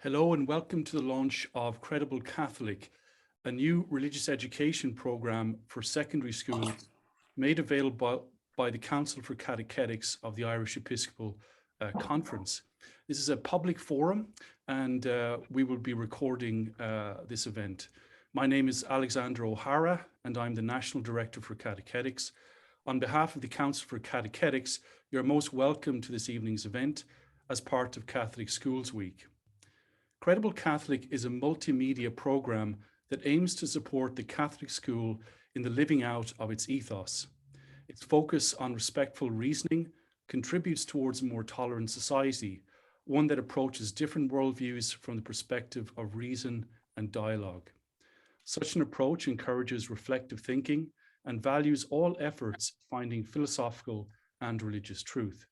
Hello and welcome to the launch of Credible Catholic, a new religious education program for secondary schools made available by the Council for Catechetics of the Irish Episcopal Conference. This is a public forum and we will be recording this event. My name is Alexander O'Hara and I'm the National Director for Catechetics. On behalf of the Council for Catechetics, you're most welcome to this evening's event as part of Catholic Schools Week. Credible Catholic is a multimedia program that aims to support the Catholic school in the living out of its ethos. Its focus on respectful reasoning contributes towards a more tolerant society, one that approaches different worldviews from the perspective of reason and dialogue. Such an approach encourages reflective thinking and values all efforts finding philosophical and religious truth.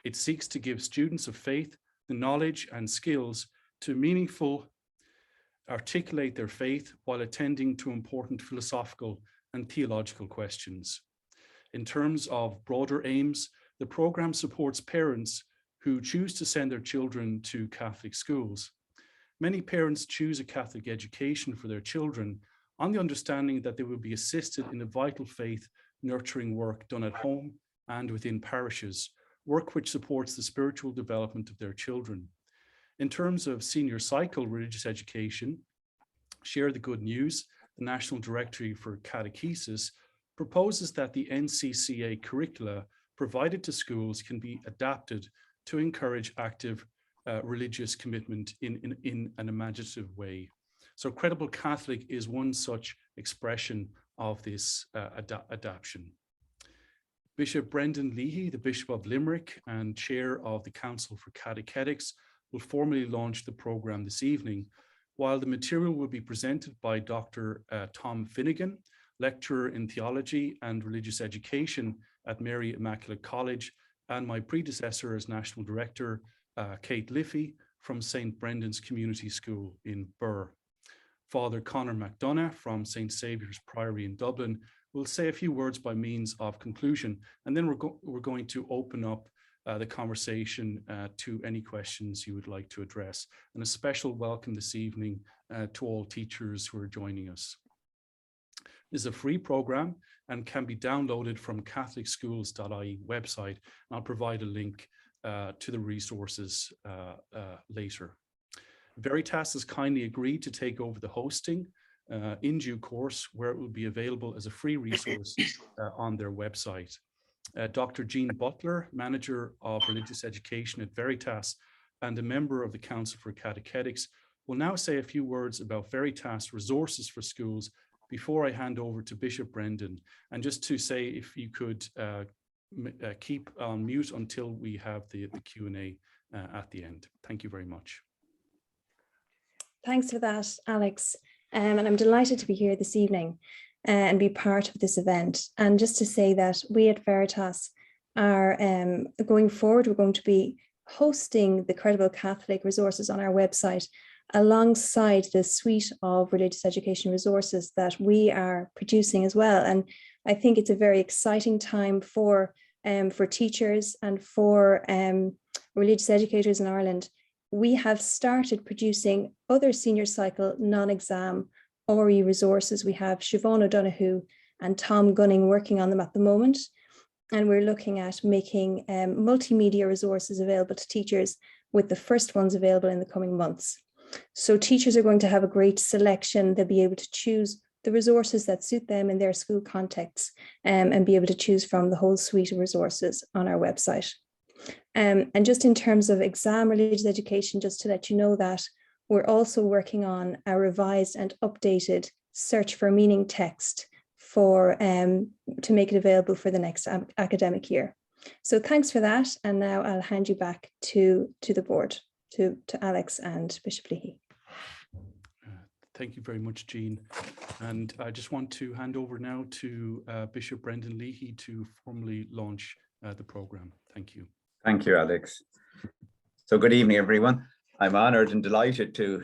It seeks to give students of faith the knowledge and skills to meaningful articulate their faith while attending to important philosophical and theological questions. In terms of broader aims, the program supports parents who choose to send their children to Catholic schools. Many parents choose a Catholic education for their children on the understanding that they will be assisted in the vital faith nurturing work done at home and within parishes, work which supports the spiritual development of their children. In terms of senior cycle religious education, Share the Good News, the National Directory for Catechesis, proposes that the NCCA curricula provided to schools can be adapted to encourage active religious commitment in an imaginative way. So Credible Catholic is one such expression of this adaptation. Bishop Brendan Leahy, the Bishop of Limerick and Chair of the Council for Catechetics, will formally launch the program this evening, while the material will be presented by Dr. Tom Finnegan, lecturer in theology and religious education at Mary Immaculate College, and my predecessor as National Director, Kate Liffey from St. Brendan's Community School in Birr. Father Conor McDonough from St. Saviour's Priory in Dublin will say a few words by means of conclusion, and then we're going to open up the conversation to any questions you would like to address. And a special welcome this evening to all teachers who are joining us. This is a free program and can be downloaded from catholicschools.ie website. I'll provide a link to the resources later. Veritas has kindly agreed to take over the hosting in due course, where it will be available as a free resource on their website. Dr. Jean Butler, Manager of Religious Education at Veritas and a member of the Council for Catechetics, will now say a few words about Veritas resources for schools before I hand over to Bishop Brendan. And just to say, if you could keep on mute until we have the Q&A at the end. Thank you very much. Thanks for that, Alex. And I'm delighted to be here this evening and be part of this event. And just to say that we at Veritas are going forward, we're going to be hosting the Credible Catholic resources on our website alongside the suite of religious education resources that we are producing as well. And I think it's a very exciting time for teachers and for religious educators in Ireland. We have started producing other senior cycle non-exam RE resources. We have Siobhan O'Donoghue and Tom Gunning working on them at the moment. And we're looking at making multimedia resources available to teachers, with the first ones available in the coming months. So teachers are going to have a great selection. They'll be able to choose the resources that suit them in their school contexts and be able to choose from the whole suite of resources on our website. And just in terms of exam religious education, just to let you know that we're also working on a revised and updated search for meaning text for to make it available for the next academic year. So thanks for that. And now I'll hand you back to the board, to Alex and Bishop Leahy. Thank you very much, Jean. And I just want to hand over now to Bishop Brendan Leahy to formally launch the program. Thank you. Thank you, Alex. So good evening, everyone. I'm honoured and delighted to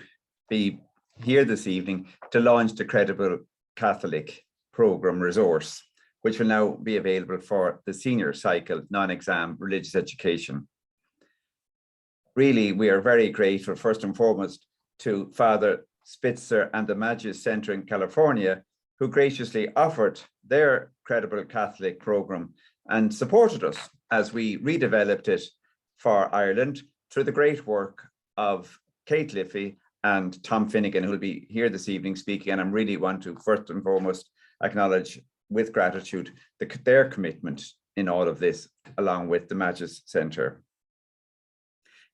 be here this evening to launch the Credible Catholic Programme resource, which will now be available for the senior cycle non-exam religious education. really, we are very grateful, first and foremost, to Father Spitzer and the Magis Center in California, who graciously offered their Credible Catholic program and supported us as we redeveloped it for Ireland through the great work of Kate Liffey and Tom Finnegan, who will be here this evening speaking. And I really want to first and foremost acknowledge with gratitude their commitment in all of this, along with the Magis Center.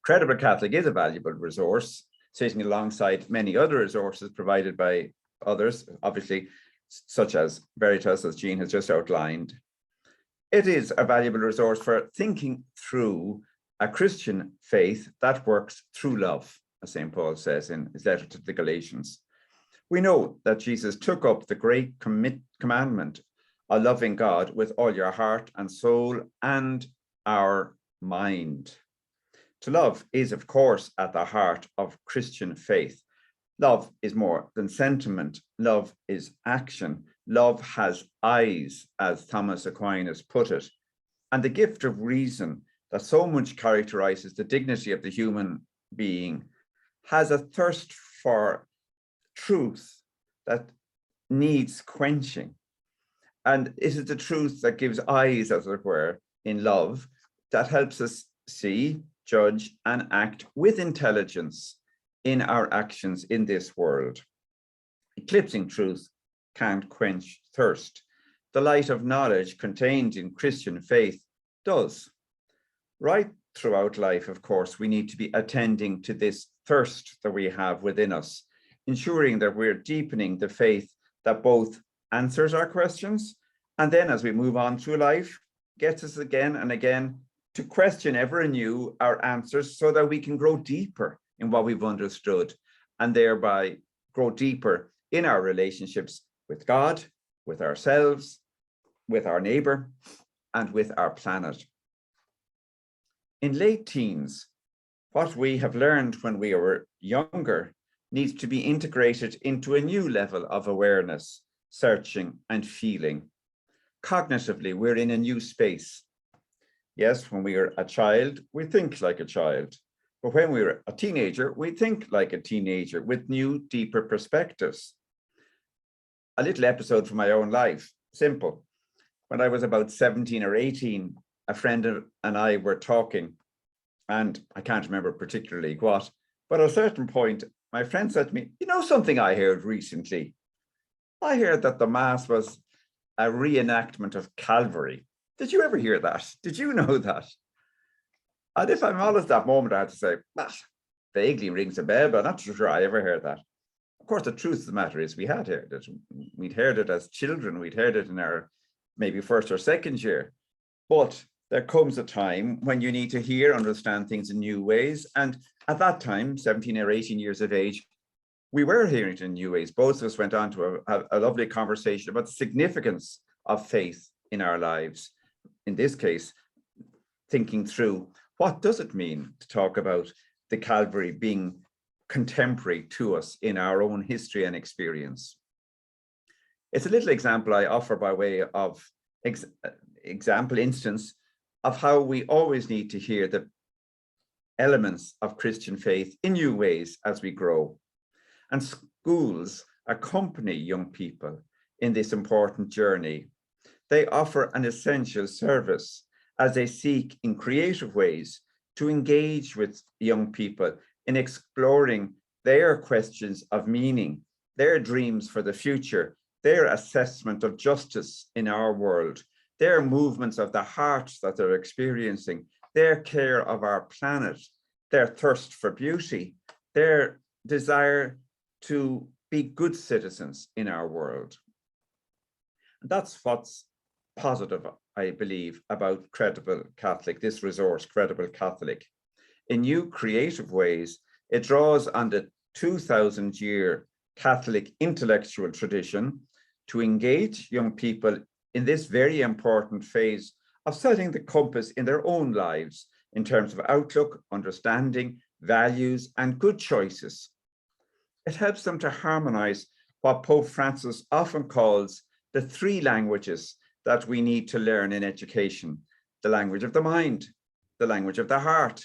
Credible Catholic is a valuable resource, sitting alongside many other resources provided by others, obviously, such as Veritas, as Jean has just outlined. It is a valuable resource for thinking through a Christian faith that works through love, as St. Paul says in his letter to the Galatians. We know that Jesus took up the great commandment of loving God with all your heart and soul and our mind. To love is, of course, at the heart of Christian faith. Love is more than sentiment. Love is action. Love has eyes, as Thomas Aquinas put it. And the gift of reason that so much characterizes the dignity of the human being has a thirst for truth that needs quenching. And it is the truth that gives eyes, as it were, in love, that helps us see, judge, and act with intelligence in our actions in this world. Eclipsing truth can't quench thirst. The light of knowledge contained in Christian faith does. Right throughout life, of course, we need to be attending to this thirst that we have within us, ensuring that we're deepening the faith that both answers our questions, and then as we move on through life, gets us again and again to question ever anew our answers so that we can grow deeper in what we've understood and thereby grow deeper in our relationships with God, with ourselves, with our neighbor, and with our planet. In late teens, what we have learned when we were younger needs to be integrated into a new level of awareness, searching, and feeling. Cognitively, we're in a new space. Yes, when we are a child, we think like a child. But when we're a teenager, we think like a teenager with new, deeper perspectives. A little episode from my own life, simple. When I was about 17 or 18, a friend and I were talking, and I can't remember particularly what, but at a certain point, my friend said to me, "You know something I heard recently? I heard that the Mass was a reenactment of Calvary. Did you ever hear that? Did you know that?" And if I'm honest, that moment I had to say, that vaguely rings a bell, but I'm not sure I ever heard that. Of course, the truth of the matter is we had heard it. We'd heard it as children. We'd heard it in our maybe first or second year. But there comes a time when you need to hear, understand things in new ways. And at that time, 17 or 18 years of age, we were hearing it in new ways. Both of us went on to a lovely conversation about the significance of faith in our lives. In this case, thinking through, what does it mean to talk about the Calvary being contemporary to us in our own history and experience? It's a little example I offer by way of instance of how we always need to hear the elements of Christian faith in new ways as we grow. And schools accompany young people in this important journey. They offer an essential service as they seek in creative ways to engage with young people in exploring their questions of meaning, their dreams for the future, their assessment of justice in our world, their movements of the heart that they're experiencing, their care of our planet, their thirst for beauty, their desire to be good citizens in our world. And that's what's positive, I believe, about Credible Catholic, this resource, Credible Catholic. In new creative ways, it draws on the 2,000-year Catholic intellectual tradition to engage young people in this very important phase of setting the compass in their own lives in terms of outlook, understanding, values, and good choices. It helps them to harmonize what Pope Francis often calls the three languages that we need to learn in education: the language of the mind, the language of the heart,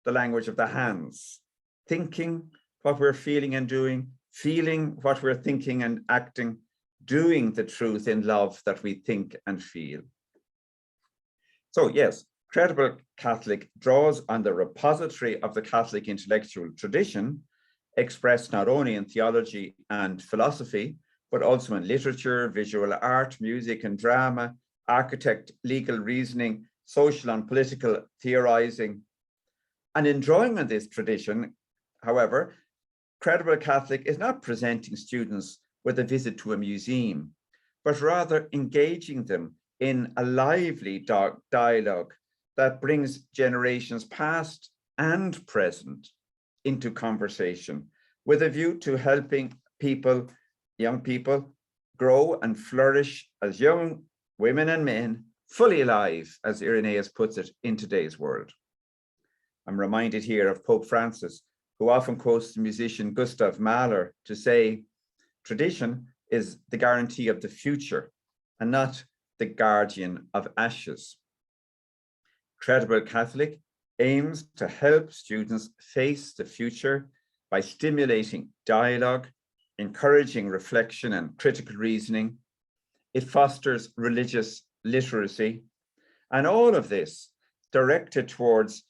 the language of the hands, thinking what we're feeling and doing, feeling what we're thinking and acting, doing the truth in love that we think and feel. So yes, Credible Catholic draws on the repository of the Catholic intellectual tradition, expressed not only in theology and philosophy, but also in literature, visual art, music and drama, architect, legal reasoning, social and political theorizing. And in drawing on this tradition, however, Credible Catholic is not presenting students with a visit to a museum, but rather engaging them in a lively dialogue that brings generations past and present into conversation, with a view to helping people, young people, grow and flourish as young women and men, fully alive, as Irenaeus puts it, in today's world. I'm reminded here of Pope Francis, who often quotes the musician Gustav Mahler to say, tradition is the guarantee of the future and not the guardian of ashes. Credible Catholic aims to help students face the future by stimulating dialogue, encouraging reflection and critical reasoning. It fosters religious literacy, and all of this directed towards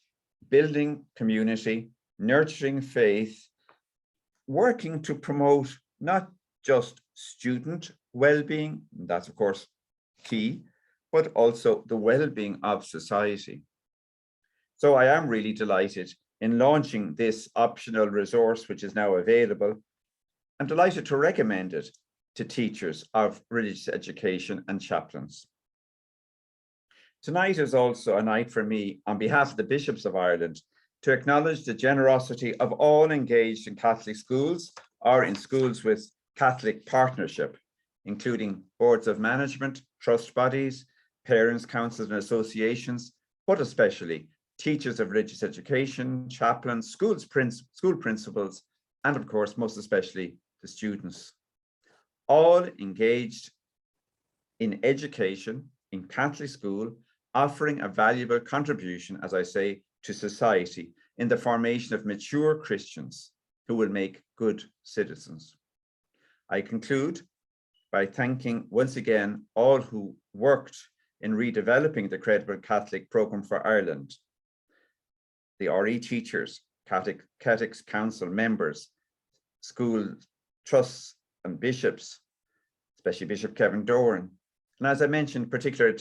building community, nurturing faith, working to promote not just student well-being, that's of course key, but also the well-being of society. So I am really delighted in launching this optional resource, which is now available. I'm delighted to recommend it to teachers of religious education and chaplains. Tonight is also a night for me, on behalf of the Bishops of Ireland, to acknowledge the generosity of all engaged in Catholic schools or in schools with Catholic partnership, including boards of management, trust bodies, parents' councils and associations, but especially teachers of religious education, chaplains, school principals, and of course, most especially the students. All engaged in education in Catholic school, offering a valuable contribution, as I say, to society in the formation of mature Christians who will make good citizens. I conclude by thanking once again all who worked in redeveloping the Credible Catholic Programme for Ireland, the RE teachers, Catechs Council members, school trusts and bishops, especially Bishop Kevin Doran. And as I mentioned, particular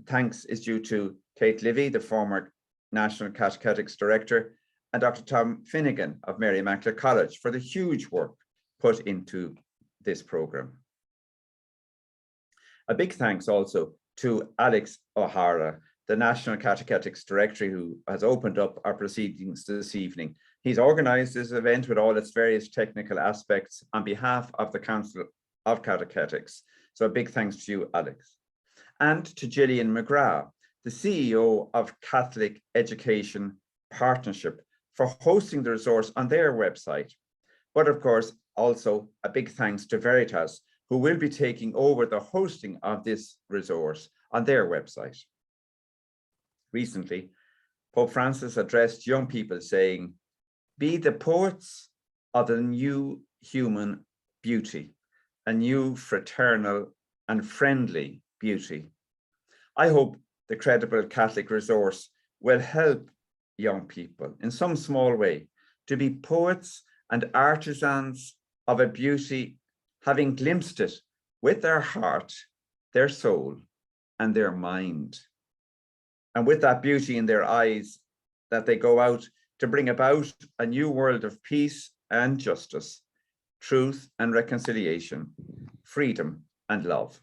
thanks is due to Kate Livy, the former National Catechetics Director, and Dr. Tom Finnegan of Mary Immaculate College for the huge work put into this programme. A big thanks also to Alex O'Hara, the National Catechetics Director, who has opened up our proceedings this evening. He's organised this event with all its various technical aspects on behalf of the Council of Catechetics. So a big thanks to you, Alex. And to Gillian McGrath, the CEO of Catholic Education Partnership, for hosting the resource on their website. But of course, also a big thanks to Veritas, who will be taking over the hosting of this resource on their website. Recently, Pope Francis addressed young people saying, "Be the poets of the new human beauty, a new fraternal and friendly beauty." I hope the Credible Catholic resource will help young people in some small way to be poets and artisans of a beauty, having glimpsed it with their heart, their soul, and their mind. And with that beauty in their eyes, that they go out to bring about a new world of peace and justice, truth and reconciliation, freedom and love.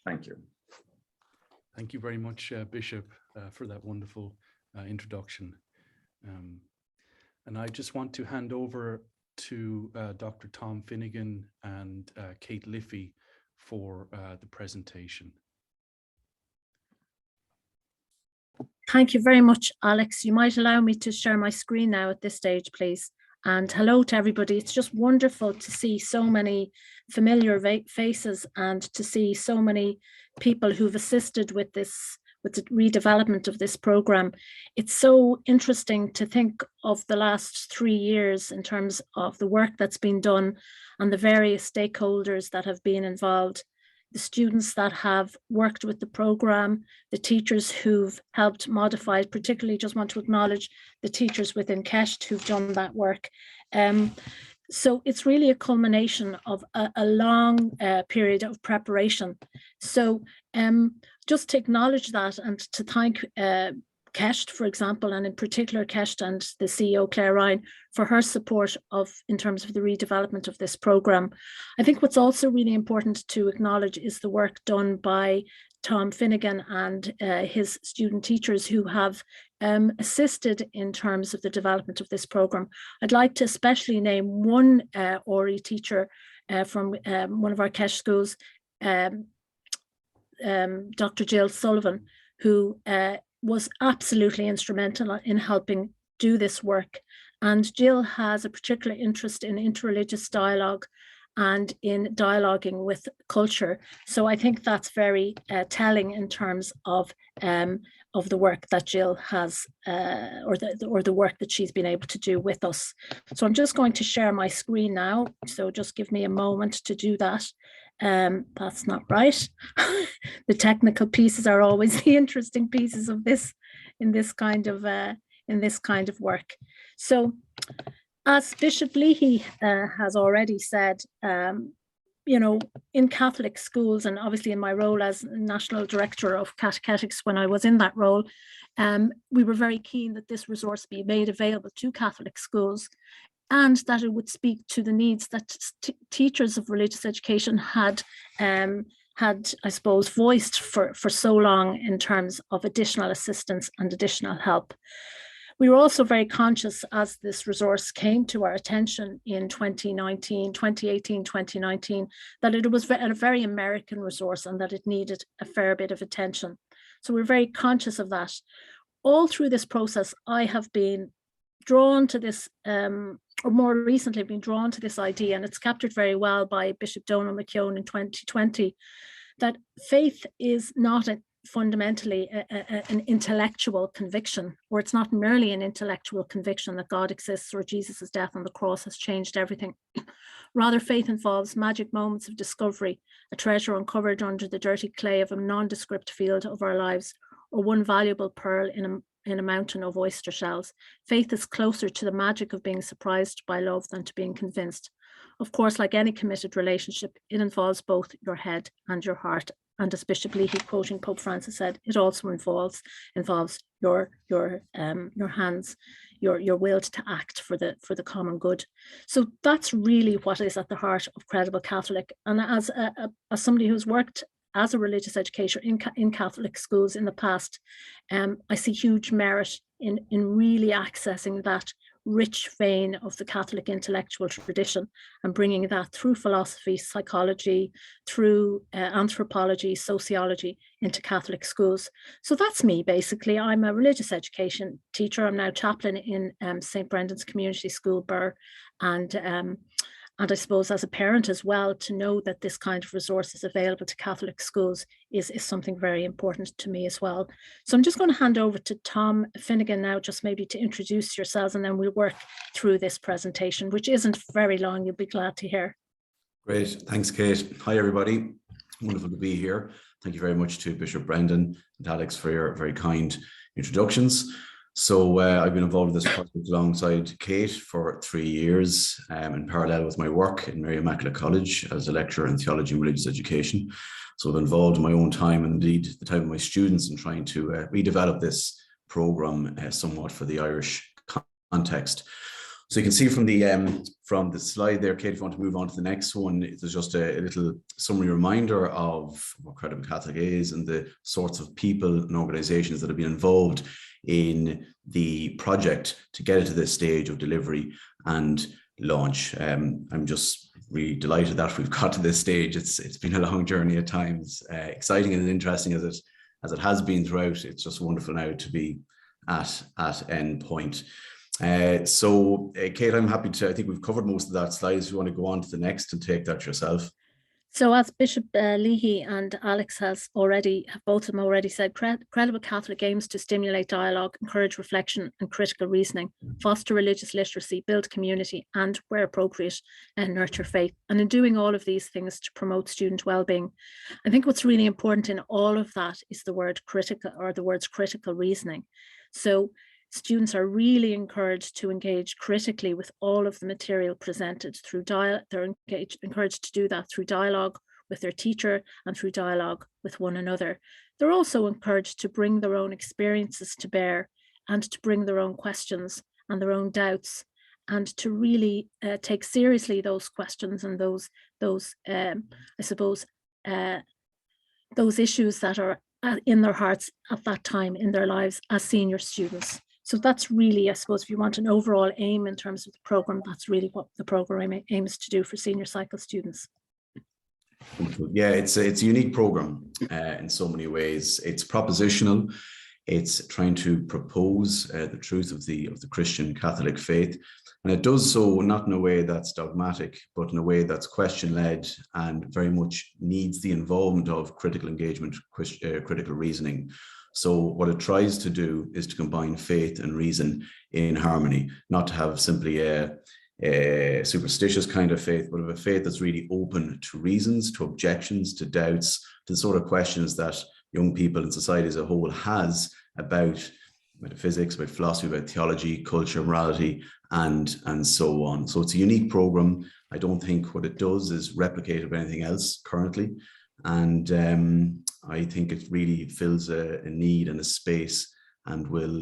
Thank you. Thank you very much, Bishop, for that wonderful introduction. And I just want to hand over to Dr. Tom Finnegan and Kate Liffey for the presentation. Thank you very much, Alex. You might allow me to share my screen now at this stage, please. And hello to everybody. It's just wonderful to see so many familiar faces and to see so many people who've assisted with this with the redevelopment of this program. It's so interesting to think of the last 3 years in terms of the work that's been done and the various stakeholders that have been involved, the students that have worked with the program, the teachers who've helped modify it. Particularly just want to acknowledge the teachers within KEST who've done that work. So it's really a culmination of a long period of preparation. So just to acknowledge that and to thank KEST, for example, and in particular KEST and the CEO, Claire Ryan, for her support in terms of the redevelopment of this program. I think what's also really important to acknowledge is the work done by Tom Finnegan and his student teachers who have assisted in terms of the development of this program. I'd like to especially name one ORI teacher from one of our KEST schools, Dr. Jill Sullivan, who was absolutely instrumental in helping do this work. And Jill has a particular interest in interreligious dialogue and in dialoguing with culture. So I think that's very telling in terms of the work that Jill has, or the work that she's been able to do with us. So I'm just going to share my screen now. So just give me a moment to do that. That's not right. The technical pieces are always the interesting pieces of this in this kind of work. So, as Bishop Leahy has already said, you know, in Catholic schools, and obviously in my role as National Director of Catechetics when I was in that role, we were very keen that this resource be made available to Catholic schools, and that it would speak to the needs that teachers of religious education had, I suppose, voiced for so long in terms of additional assistance and additional help. We were also very conscious as this resource came to our attention in 2018, 2019, that it was a very American resource and that it needed a fair bit of attention. So we're very conscious of that. All through this process, I have been drawn to this, or more recently been drawn to this idea, and it's captured very well by Bishop Donald McKeown in 2020, that faith is not fundamentally an intellectual conviction, or it's not merely an intellectual conviction that God exists or Jesus's death on the cross has changed everything. Rather, faith involves magic moments of discovery, a treasure uncovered under the dirty clay of a nondescript field of our lives, or one valuable pearl in a mountain of oyster shells. Faith is closer to the magic of being surprised by love than to being convinced. Of course, like any committed relationship, it involves both your head and your heart. And as Bishop Leahy, quoting Pope Francis, said, it also involves your hands, your will to act for the common good. So that's really what is at the heart of Credible Catholic. And as somebody who's worked as a religious educator in Catholic schools in the past, I see huge merit in really accessing that rich vein of the Catholic intellectual tradition and bringing that through philosophy, psychology, through anthropology, sociology into Catholic schools. So that's me, basically. I'm a religious education teacher. I'm now chaplain in St. Brendan's Community School, Birr, and I suppose as a parent as well, to know that this kind of resource is available to Catholic schools is something very important to me as well. So I'm just going to hand over to Tom Finnegan now, just maybe to introduce yourselves, and then we'll work through this presentation, which isn't very long. You'll be glad to hear. Great. Thanks, Kate. Hi, everybody. Wonderful to be here. Thank you very much to Bishop Brendan and Alex for your very kind introductions. So I've been involved in this project alongside Kate for 3 years in parallel with my work in Mary Immaculate College as a lecturer in theology and religious education. So I've involved in my own time and indeed the time of my students in trying to redevelop this programme somewhat for the Irish context. So you can see from the slide there, Kate, if you want to move on to the next one, there's just a little summary reminder of what Credible Catholic is and the sorts of people and organisations that have been involved in the project to get it to this stage of delivery and launch. I'm just really delighted that we've got to this stage. It's been a long journey at times, exciting and interesting as it has been throughout. It's just wonderful now to be at end point. So Kate, I'm happy to, I think we've covered most of that slide. If you want to go on to the next and take that yourself. So as Bishop Leahy and Alex have both of them already said, Credible Catholic aims to stimulate dialogue, encourage reflection and critical reasoning, foster religious literacy, build community, and where appropriate, nurture faith. And in doing all of these things to promote student well-being, I think what's really important in all of that is the word critical, or the words critical reasoning. So students are really encouraged to engage critically with all of the material presented through they're encouraged to do that through dialogue with their teacher and through dialogue with one another. They're also encouraged to bring their own experiences to bear and to bring their own questions and their own doubts, and to really take seriously those questions and those issues that are in their hearts at that time in their lives as senior students. So that's really, I suppose, if you want an overall aim in terms of the program, that's really what the program aims to do for senior cycle students. Yeah, it's a unique program in so many ways. It's propositional. It's trying to propose the truth of the Christian Catholic faith, and it does so not in a way that's dogmatic, but in a way that's question-led and very much needs the involvement of critical engagement, critical reasoning. So what it tries to do is to combine faith and reason in harmony, not to have simply a superstitious kind of faith, but of a faith that's really open to reasons, to objections, to doubts, to the sort of questions that young people and society as a whole has about metaphysics, about philosophy, about theology, culture, morality, and so on. So it's a unique program. I don't think what it does is replicated by anything else currently. And I think it really fills a need and a space, and will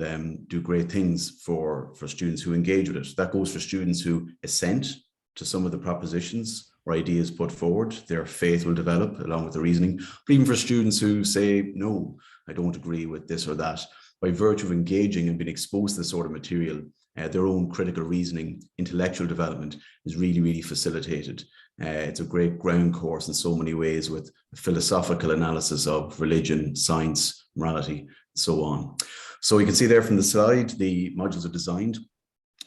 do great things for students who engage with it. That goes for students who assent to some of the propositions or ideas put forward. Their faith will develop along with the reasoning. But even for students who say, no, I don't agree with this or that, by virtue of engaging and being exposed to this sort of material, their own critical reasoning, intellectual development is really, really facilitated. It's a great ground course in so many ways, with philosophical analysis of religion, science, morality, and so on. So you can see there from the slide, the modules are designed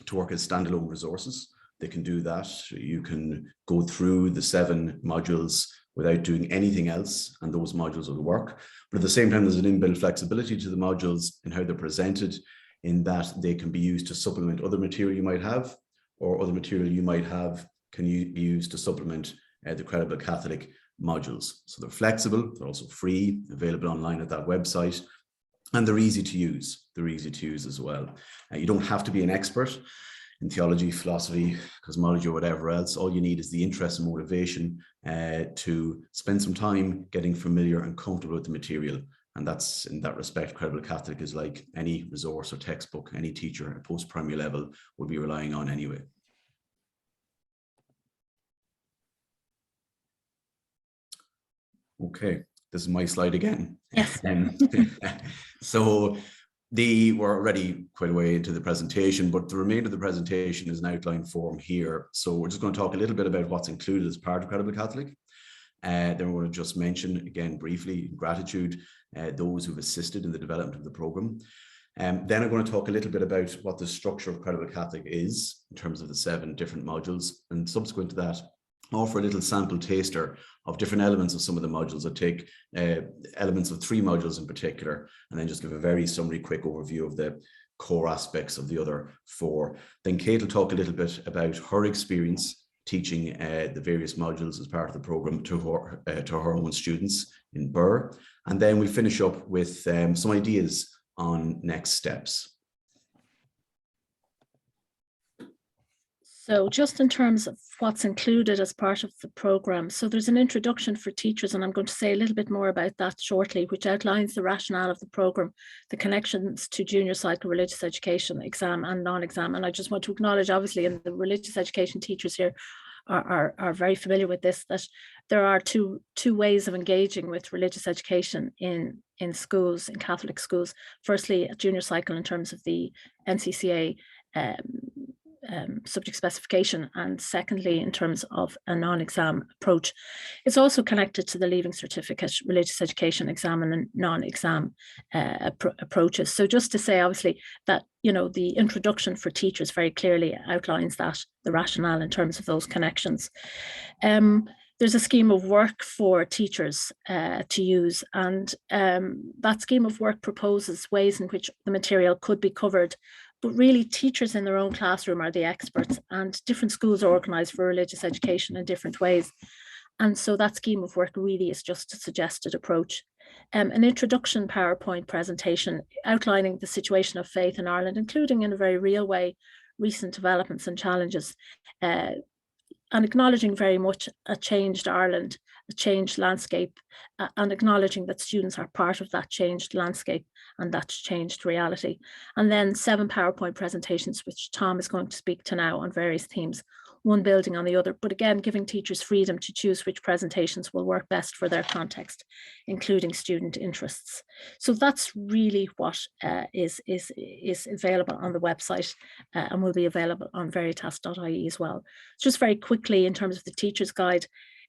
to work as standalone resources. They can do that. You can go through the 7 modules without doing anything else, and those modules will work. But at the same time, there's an inbuilt flexibility to the modules in how they're presented, in that they can be used to supplement other material you might have, or other material you might have can be used to supplement the Credible Catholic modules. So they're flexible, they're also free, available online at that website, and they're easy to use. They're easy to use as well. You don't have to be an expert in theology, philosophy, cosmology, or whatever else. All you need is the interest and motivation to spend some time getting familiar and comfortable with the material. And that's, in that respect, Credible Catholic is like any resource or textbook any teacher at post-primary level would be relying on anyway. Okay, this is my slide again. Yes. So we're already quite a way into the presentation, but the remainder of the presentation is an outline form here. So we're just going to talk a little bit about what's included as part of Credible Catholic. Then we're going to just mention again briefly gratitude, those who've assisted in the development of the program. Then I'm going to talk a little bit about what the structure of Credible Catholic is in terms of the 7 different modules, and subsequent to that, offer a little sample taster of different elements of some of the modules. I'll take elements of 3 modules in particular, and then just give a very summary, quick overview of the core aspects of the other 4. Then Kate will talk a little bit about her experience teaching the various modules as part of the program to her own students in Birr. And then we finish up with some ideas on next steps. So just in terms of what's included as part of the program, so there's an introduction for teachers, and I'm going to say a little bit more about that shortly, which outlines the rationale of the program, the connections to junior cycle religious education, exam and non-exam. And I just want to acknowledge, obviously, and the religious education teachers here are very familiar with this, that there are two ways of engaging with religious education in schools, in Catholic schools. Firstly, a junior cycle in terms of the NCCA subject specification, and secondly in terms of a non-exam approach. It's also connected to the Leaving Certificate religious education exam and non-exam approaches. So just to say, obviously, that the introduction for teachers very clearly outlines that, the rationale in terms of those connections. there's a scheme of work for teachers to use, and that scheme of work proposes ways in which the material could be covered. But really, teachers in their own classroom are the experts, and different schools are organised for religious education in different ways. And so that scheme of work really is just a suggested approach. An introduction PowerPoint presentation outlining the situation of faith in Ireland, including in a very real way recent developments and challenges, and acknowledging very much a changed Ireland, a changed landscape, and acknowledging that students are part of that changed landscape and that changed reality. And then 7 PowerPoint presentations, which Tom is going to speak to now on various themes, one building on the other, but again, giving teachers freedom to choose which presentations will work best for their context, including student interests. So that's really what is available on the website and will be available on veritas.ie as well. Just very quickly, in terms of the teacher's guide,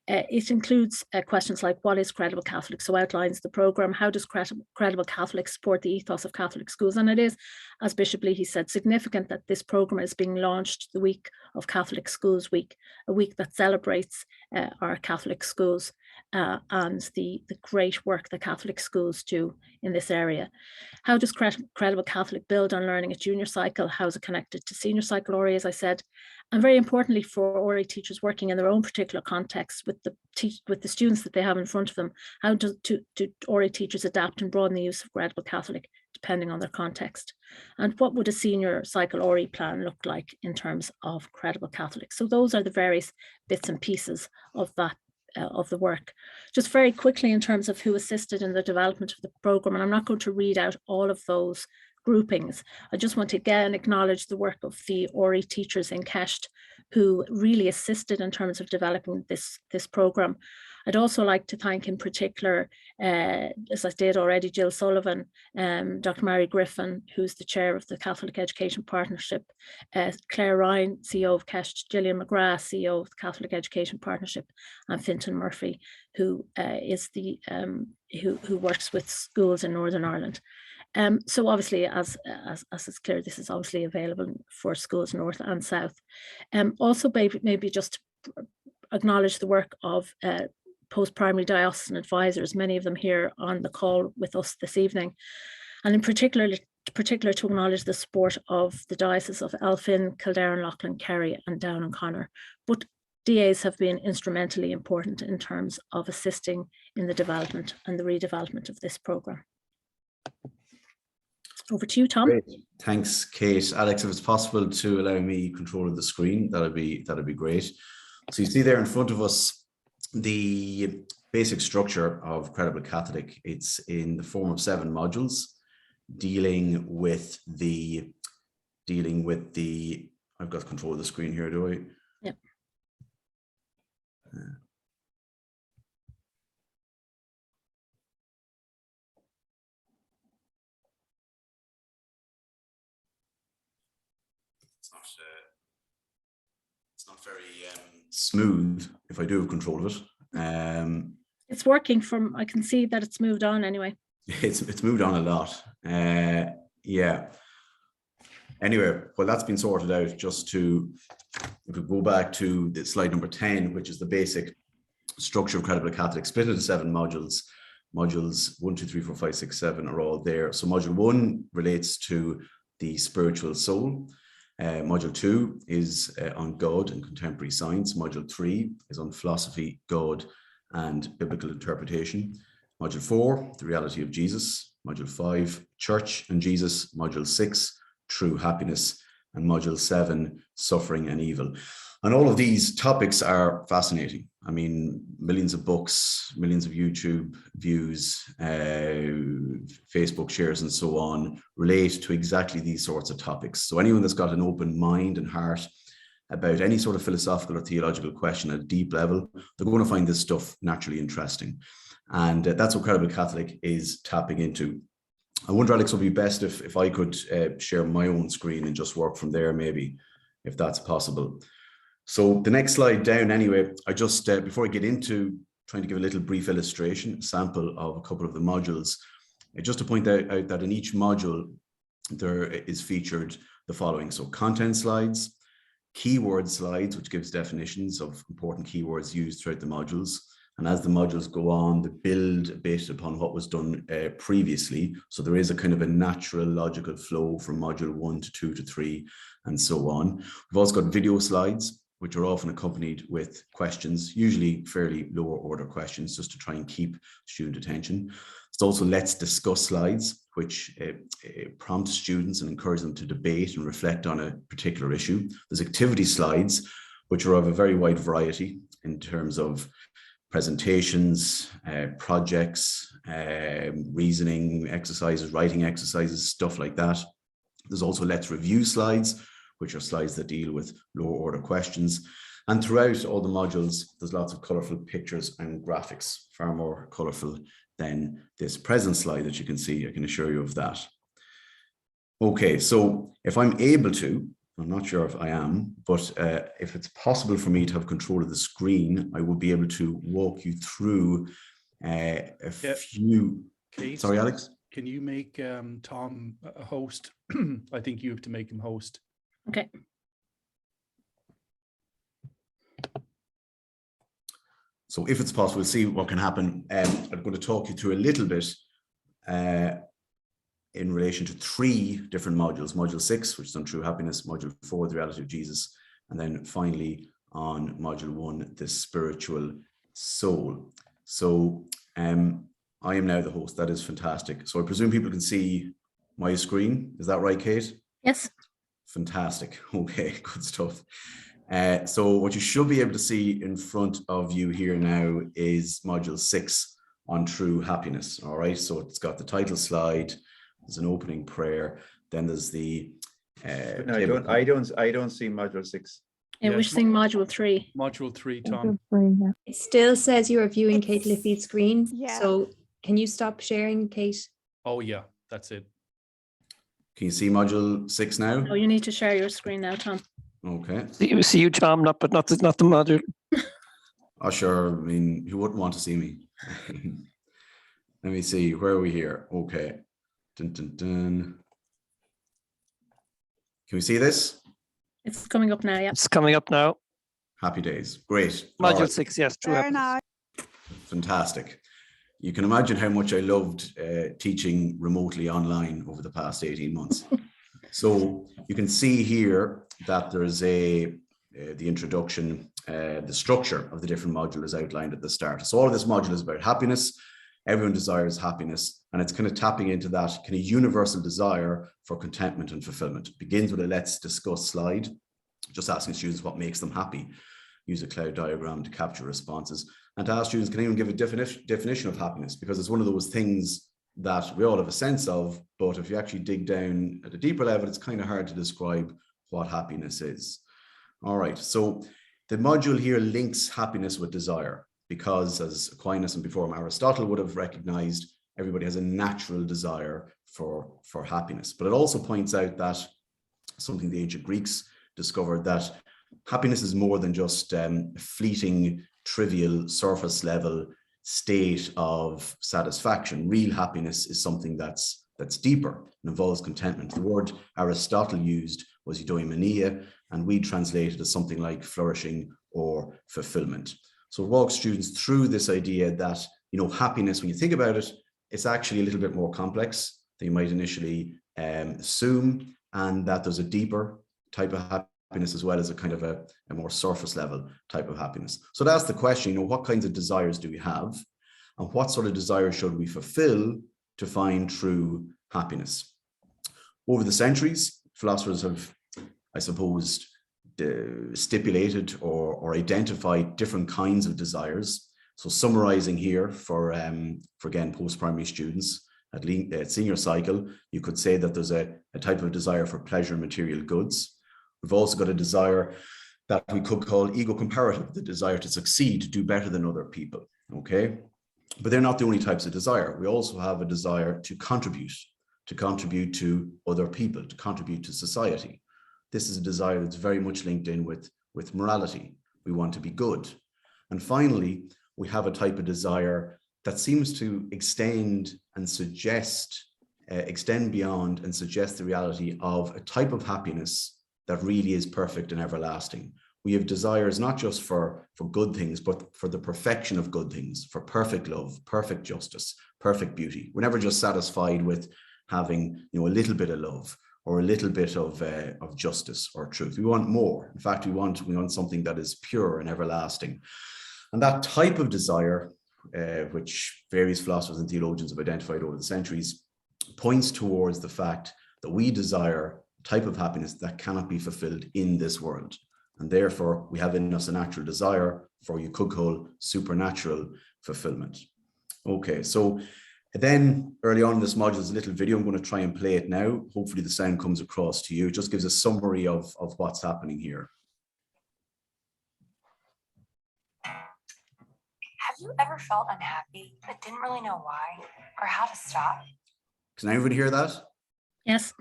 it includes questions like, what is Credible Catholic? So outlines the programme. How does Credible Catholic support the ethos of Catholic schools? And it is, as Bishop Leahy said, significant that this programme is being launched the week of Catholic Schools Week, a week that celebrates our Catholic schools and the great work that Catholic schools do in this area. How does Credible Catholic build on learning at junior cycle? How is it connected to senior cycle ORI, as I said? And very importantly, for ORI teachers working in their own particular context with the students that they have in front of them, how do ORI teachers adapt and broaden the use of Credible Catholic depending on their context? And what would a senior cycle ORI plan look like in terms of Credible Catholic? So those are the various bits and pieces of that of the work. Just very quickly, in terms of who assisted in the development of the programme, and I'm not going to read out all of those groupings. I just want to again acknowledge the work of the ORI teachers in Kesht who really assisted in terms of developing this programme. I'd also like to thank in particular, as I did already, Jill Sullivan, Dr. Mary Griffin, who's the chair of the Catholic Education Partnership, Claire Ryan, CEO of Kesht, Gillian McGrath, CEO of the Catholic Education Partnership, and Fintan Murphy, who is the who works with schools in Northern Ireland. So obviously, as it's clear, this is obviously available for schools north and south. Also, maybe just acknowledge the work of post-primary diocesan advisors, many of them here on the call with us this evening, and in particular to acknowledge the support of the Diocese of Elphin, Kildare, Loughlin, Kerry and Down and Connor. But DAs have been instrumentally important in terms of assisting in the development and the redevelopment of this programme. Over to you, Tom. Great. Thanks, Kate. Alex, if it's possible to allow me control of the screen, that'd be great. So you see there in front of us the basic structure of Credible Catholic. It's in the form of 7 modules dealing with the I've got control of the screen here, do I? Yeah. It's not very smooth if I do have control of it. It's working I can see that it's moved on anyway. It's moved on a lot. Yeah. Anyway, well, that's been sorted out. Just to, if we go back to the slide number 10, which is the basic structure of Credible Catholic, split into 7 modules. Modules 1, 2, 3, 4, 5, 6, 7 are all there. So module 1 relates to the spiritual soul. Module 2 is on God and contemporary science. Module 3 is on philosophy, God, and biblical interpretation. Module 4, the reality of Jesus. Module 5, church and Jesus. Module 6, true happiness. And module 7, suffering and evil. And all of these topics are fascinating. I mean, millions of books, millions of YouTube views, Facebook shares, and so on relate to exactly these sorts of topics. So anyone that's got an open mind and heart about any sort of philosophical or theological question at a deep level, they're going to find this stuff naturally interesting. And that's what Credible Catholic is tapping into. I wonder, Alex, would be best if I could share my own screen and just work from there, maybe, if that's possible. So the next slide down, anyway, I just, before I get into trying to give a little brief illustration, sample of a couple of the modules, just to point out that in each module, there is featured the following. So content slides, keyword slides, which gives definitions of important keywords used throughout the modules. And as the modules go on, they build a bit upon what was done previously. So there is a kind of a natural logical flow from module 1 to 2 to 3 and so on. We've also got video slides, which are often accompanied with questions, usually fairly lower order questions, just to try and keep student attention. It's also let's discuss slides, which prompt students and encourage them to debate and reflect on a particular issue. There's activity slides, which are of a very wide variety in terms of presentations, projects, reasoning exercises, writing exercises, stuff like that. There's also let's review slides, which are slides that deal with lower order questions. And throughout all the modules, there's lots of colorful pictures and graphics, far more colorful than this present slide that you can see. I can assure you of that. Okay, so if I'm able to, I'm not sure if I am, but if it's possible for me to have control of the screen, I will be able to walk you through a few. Kate, sorry, Alex? Can you make Tom a host? I think you have to make him host. Okay. So if it's possible, we'll see what can happen. I'm going to talk you through a little bit in relation to 3 different modules. Module 6, which is on true happiness, module 4, the reality of Jesus, and then finally on module 1, the spiritual soul. So I am now the host. That is fantastic. So I presume people can see my screen. Is that right, Kate? Yes. Fantastic. Okay, good stuff. So what you should be able to see in front of you here now is module 6 on true happiness. All right, so it's got the title slide, there's an opening prayer, then there's the No, I don't see module 6. Yeah, we're seeing module 3. Module 3, Tom. It still says you are viewing Kate Liffey's screen. Yeah. So can you stop sharing, Kate? Oh yeah, that's it. Can you see module 6 now? Oh, you need to share your screen now, Tom. Okay. See you, Tom, but not the module. Oh, sure. I mean, who wouldn't want to see me? Let me see. Where are we here? Okay. Dun, dun, dun. Can we see this? It's coming up now, yeah. It's coming up now. Happy days. Great. All Module right. 6, yes. True There happiness. now. Fantastic. You can imagine how much I loved teaching remotely online over the past 18 months. So you can see here that there's the introduction, the structure of the different modules is outlined at the start. So all of this module is about happiness. Everyone desires happiness, and it's kind of tapping into that kind of universal desire for contentment and fulfillment. It begins with a let's discuss slide, just asking students what makes them happy. Use a cloud diagram to capture responses, and to ask students, can anyone give a definition of happiness? Because it's one of those things that we all have a sense of, but if you actually dig down at a deeper level, it's kind of hard to describe what happiness is. All right, so the module here links happiness with desire, because as Aquinas and before him Aristotle would have recognized, everybody has a natural desire for happiness. But it also points out that something the ancient Greeks discovered, that happiness is more than just a fleeting, trivial, surface level state of satisfaction. Real happiness is something that's deeper and involves contentment. The word Aristotle used was eudaimonia, and we translated as something like flourishing or fulfillment. So it walks students through this idea that, you know, happiness, when you think about it, it's actually a little bit more complex than you might initially assume, and that there's a deeper type of happiness as well as a kind of a more surface level type of happiness. So that's the question, you know, what kinds of desires do we have, and what sort of desires should we fulfill to find true happiness? Over the centuries, philosophers have, I suppose, stipulated or identified different kinds of desires. So summarizing here for again, post-primary students at senior cycle, you could say that there's a type of desire for pleasure and material goods. We've also got a desire that we could call ego comparative, the desire to succeed, to do better than other people, okay? But they're not the only types of desire. We also have a desire to contribute to other people, to contribute to society. This is a desire that's very much linked in with morality. We want to be good. And finally, we have a type of desire that seems to extend beyond and suggest the reality of a type of happiness that really is perfect and everlasting. We have desires not just for good things, but for the perfection of good things, for perfect love, perfect justice, perfect beauty. We're never just satisfied with having, a little bit of love or a little bit of justice or truth. We want more. In fact, we want something that is pure and everlasting. And that type of desire, which various philosophers and theologians have identified over the centuries, points towards the fact that we desire a type of happiness that cannot be fulfilled in this world. And therefore, we have in us a natural desire for, you could call, supernatural fulfillment. Okay, so then early on in this module, there's a little video. I'm going to try and play it now. Hopefully the sound comes across to you. It just gives a summary of what's happening here. Have you ever felt unhappy but didn't really know why or how to stop? Can everybody hear that? Yes.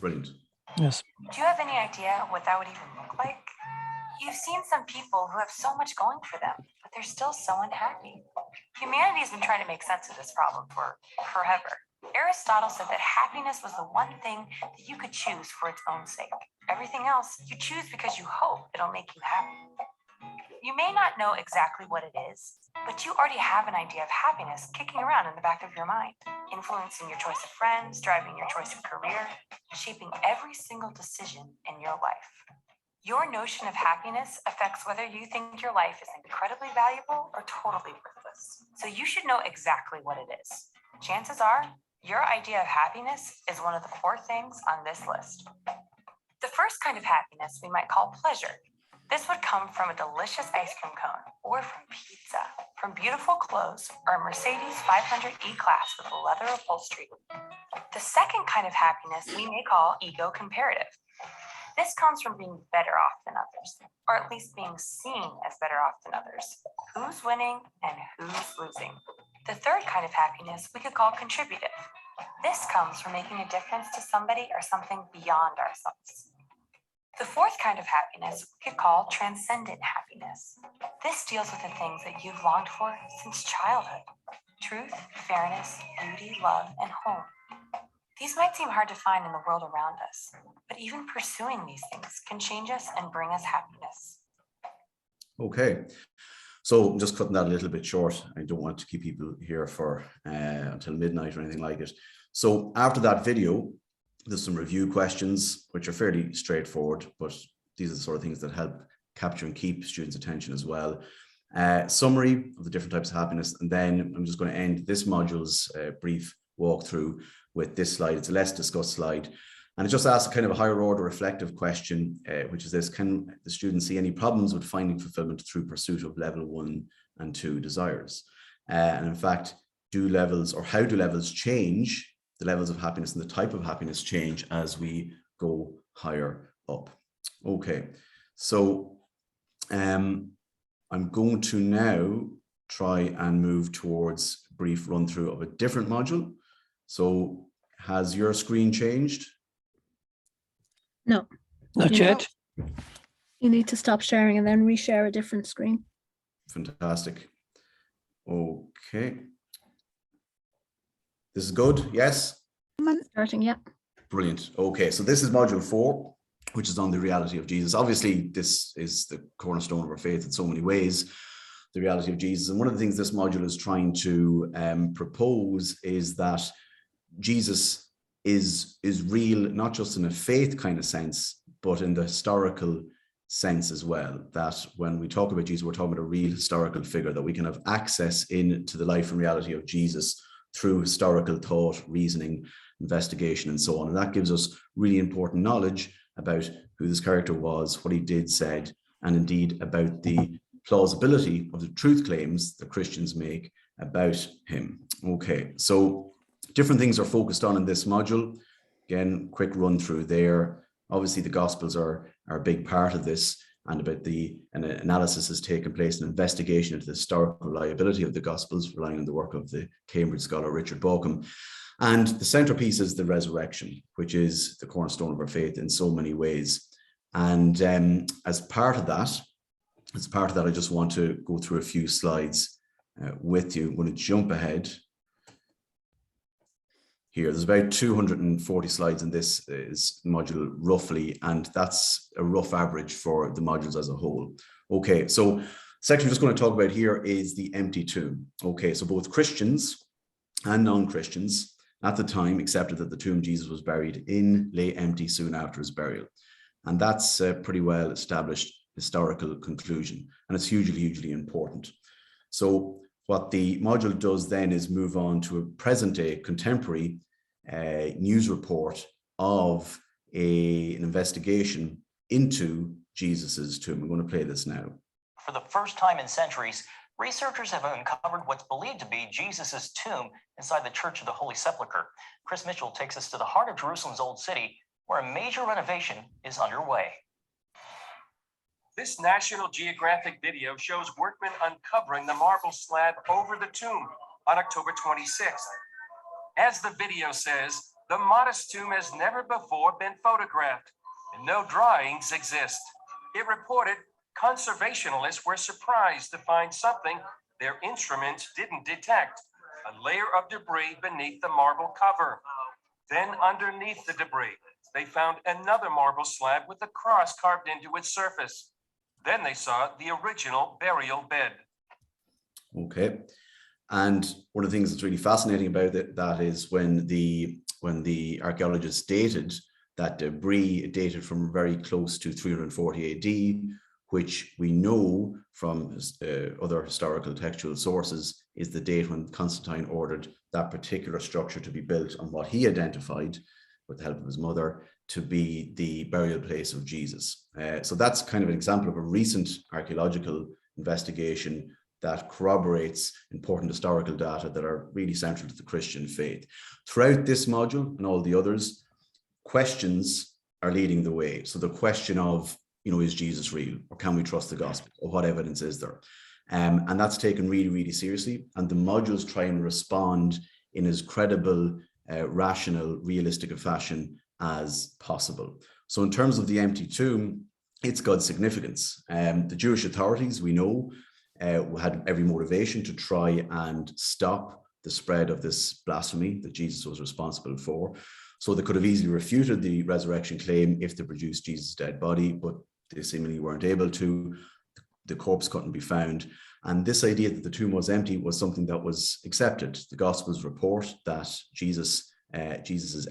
Brilliant. Yes. Do you have any idea what that would even look like? You've seen some people who have so much going for them, but they're still so unhappy. Humanity has been trying to make sense of this problem for forever. Aristotle said that happiness was the one thing that you could choose for its own sake. Everything else you choose because you hope it'll make you happy. You may not know exactly what it is, but you already have an idea of happiness kicking around in the back of your mind, influencing your choice of friends, driving your choice of career, shaping every single decision in your life. Your notion of happiness affects whether you think your life is incredibly valuable or totally worthless. So you should know exactly what it is. Chances are, your idea of happiness is one of the 4 things on this list. The first kind of happiness we might call pleasure. This would come from a delicious ice cream cone, or from pizza, from beautiful clothes, or a Mercedes 500 E-Class with leather upholstery. The second kind of happiness we may call ego comparative. This comes from being better off than others, or at least being seen as better off than others. Who's winning and who's losing? The third kind of happiness we could call contributive. This comes from making a difference to somebody or something beyond ourselves. The fourth kind of happiness we could call transcendent happiness. This deals with the things that you've longed for since childhood: truth, fairness, beauty, love, and home. These might seem hard to find in the world around us, but even pursuing these things can change us and bring us happiness. Okay, so I'm just cutting that a little bit short. I don't want to keep people here for until midnight or anything like it. So after that video, there's some review questions, which are fairly straightforward, but these are the sort of things that help capture and keep students' attention as well. Summary of the different types of happiness, and then I'm just going to end this module's brief walkthrough with this slide. It's a less discussed slide, and it just asks kind of a higher order reflective question, which is this: can the students see any problems with finding fulfillment through pursuit of level 1 and 2 desires? And in fact, how do levels change? The levels of happiness and the type of happiness change as we go higher up. Okay, so I'm going to now try and move towards a brief run through of a different module. So has your screen changed? No. Not yet. You need to stop sharing and then reshare a different screen. Fantastic. Okay. This is good, yes? Starting, yeah. Brilliant. Okay, so this is module 4, which is on the reality of Jesus. Obviously, this is the cornerstone of our faith in so many ways, the reality of Jesus. And one of the things this module is trying to propose is that Jesus is real, not just in a faith kind of sense, but in the historical sense as well. That when we talk about Jesus, we're talking about a real historical figure, that we can have access into the life and reality of Jesus through historical thought, reasoning, investigation, and so on. And that gives us really important knowledge about who this character was, what he did, said, and indeed about the plausibility of the truth claims that Christians make about him. Okay, so different things are focused on in this module. Again, quick run through there. Obviously, the Gospels are a big part of this, and about an analysis has taken place, an investigation into the historical reliability of the Gospels, relying on the work of the Cambridge scholar Richard Bauckham. And the centerpiece is the resurrection, which is the cornerstone of our faith in so many ways. And as part of that, I just want to go through a few slides with you. I'm going to jump ahead here. There's about 240 slides in this module roughly, and that's a rough average for the modules as a whole. Okay, so section we're just going to talk about here is the empty tomb. Okay, so both Christians and non-Christians at the time accepted that the tomb Jesus was buried in lay empty soon after his burial. And that's a pretty well established historical conclusion, and it's hugely, hugely important. So what the module does then is move on to a present day contemporary news report of an investigation into Jesus's tomb. I'm going to play this now. For the first time in centuries, researchers have uncovered what's believed to be Jesus's tomb inside the Church of the Holy Sepulchre. Chris Mitchell takes us to the heart of Jerusalem's Old City, where a major renovation is underway. This National Geographic video shows workmen uncovering the marble slab over the tomb on October 26th. As the video says, the modest tomb has never before been photographed, and no drawings exist. It reported conservationists were surprised to find something their instruments didn't detect, a layer of debris beneath the marble cover. Then underneath the debris, they found another marble slab with a cross carved into its surface. Then they saw the original burial bed. Okay. And one of the things that's really fascinating about that is when the archaeologists dated that debris, it dated from very close to 340 AD, which we know from other historical textual sources is the date when Constantine ordered that particular structure to be built on what he identified, with the help of his mother, to be the burial place of Jesus. So that's kind of an example of a recent archaeological investigation that corroborates important historical data that are really central to the Christian faith. Throughout this module and all the others, questions are leading the way. So the question of, is Jesus real, or can we trust the gospel, or what evidence is there? And that's taken really, really seriously. And the modules try and respond in as credible, rational, realistic a fashion as possible. So in terms of the empty tomb, it's got significance. The Jewish authorities, we know, had every motivation to try and stop the spread of this blasphemy that Jesus was responsible for. So they could have easily refuted the resurrection claim if they produced Jesus' dead body, but they seemingly weren't able to. The corpse couldn't be found. And this idea that the tomb was empty was something that was accepted. The Gospels report that Jesus's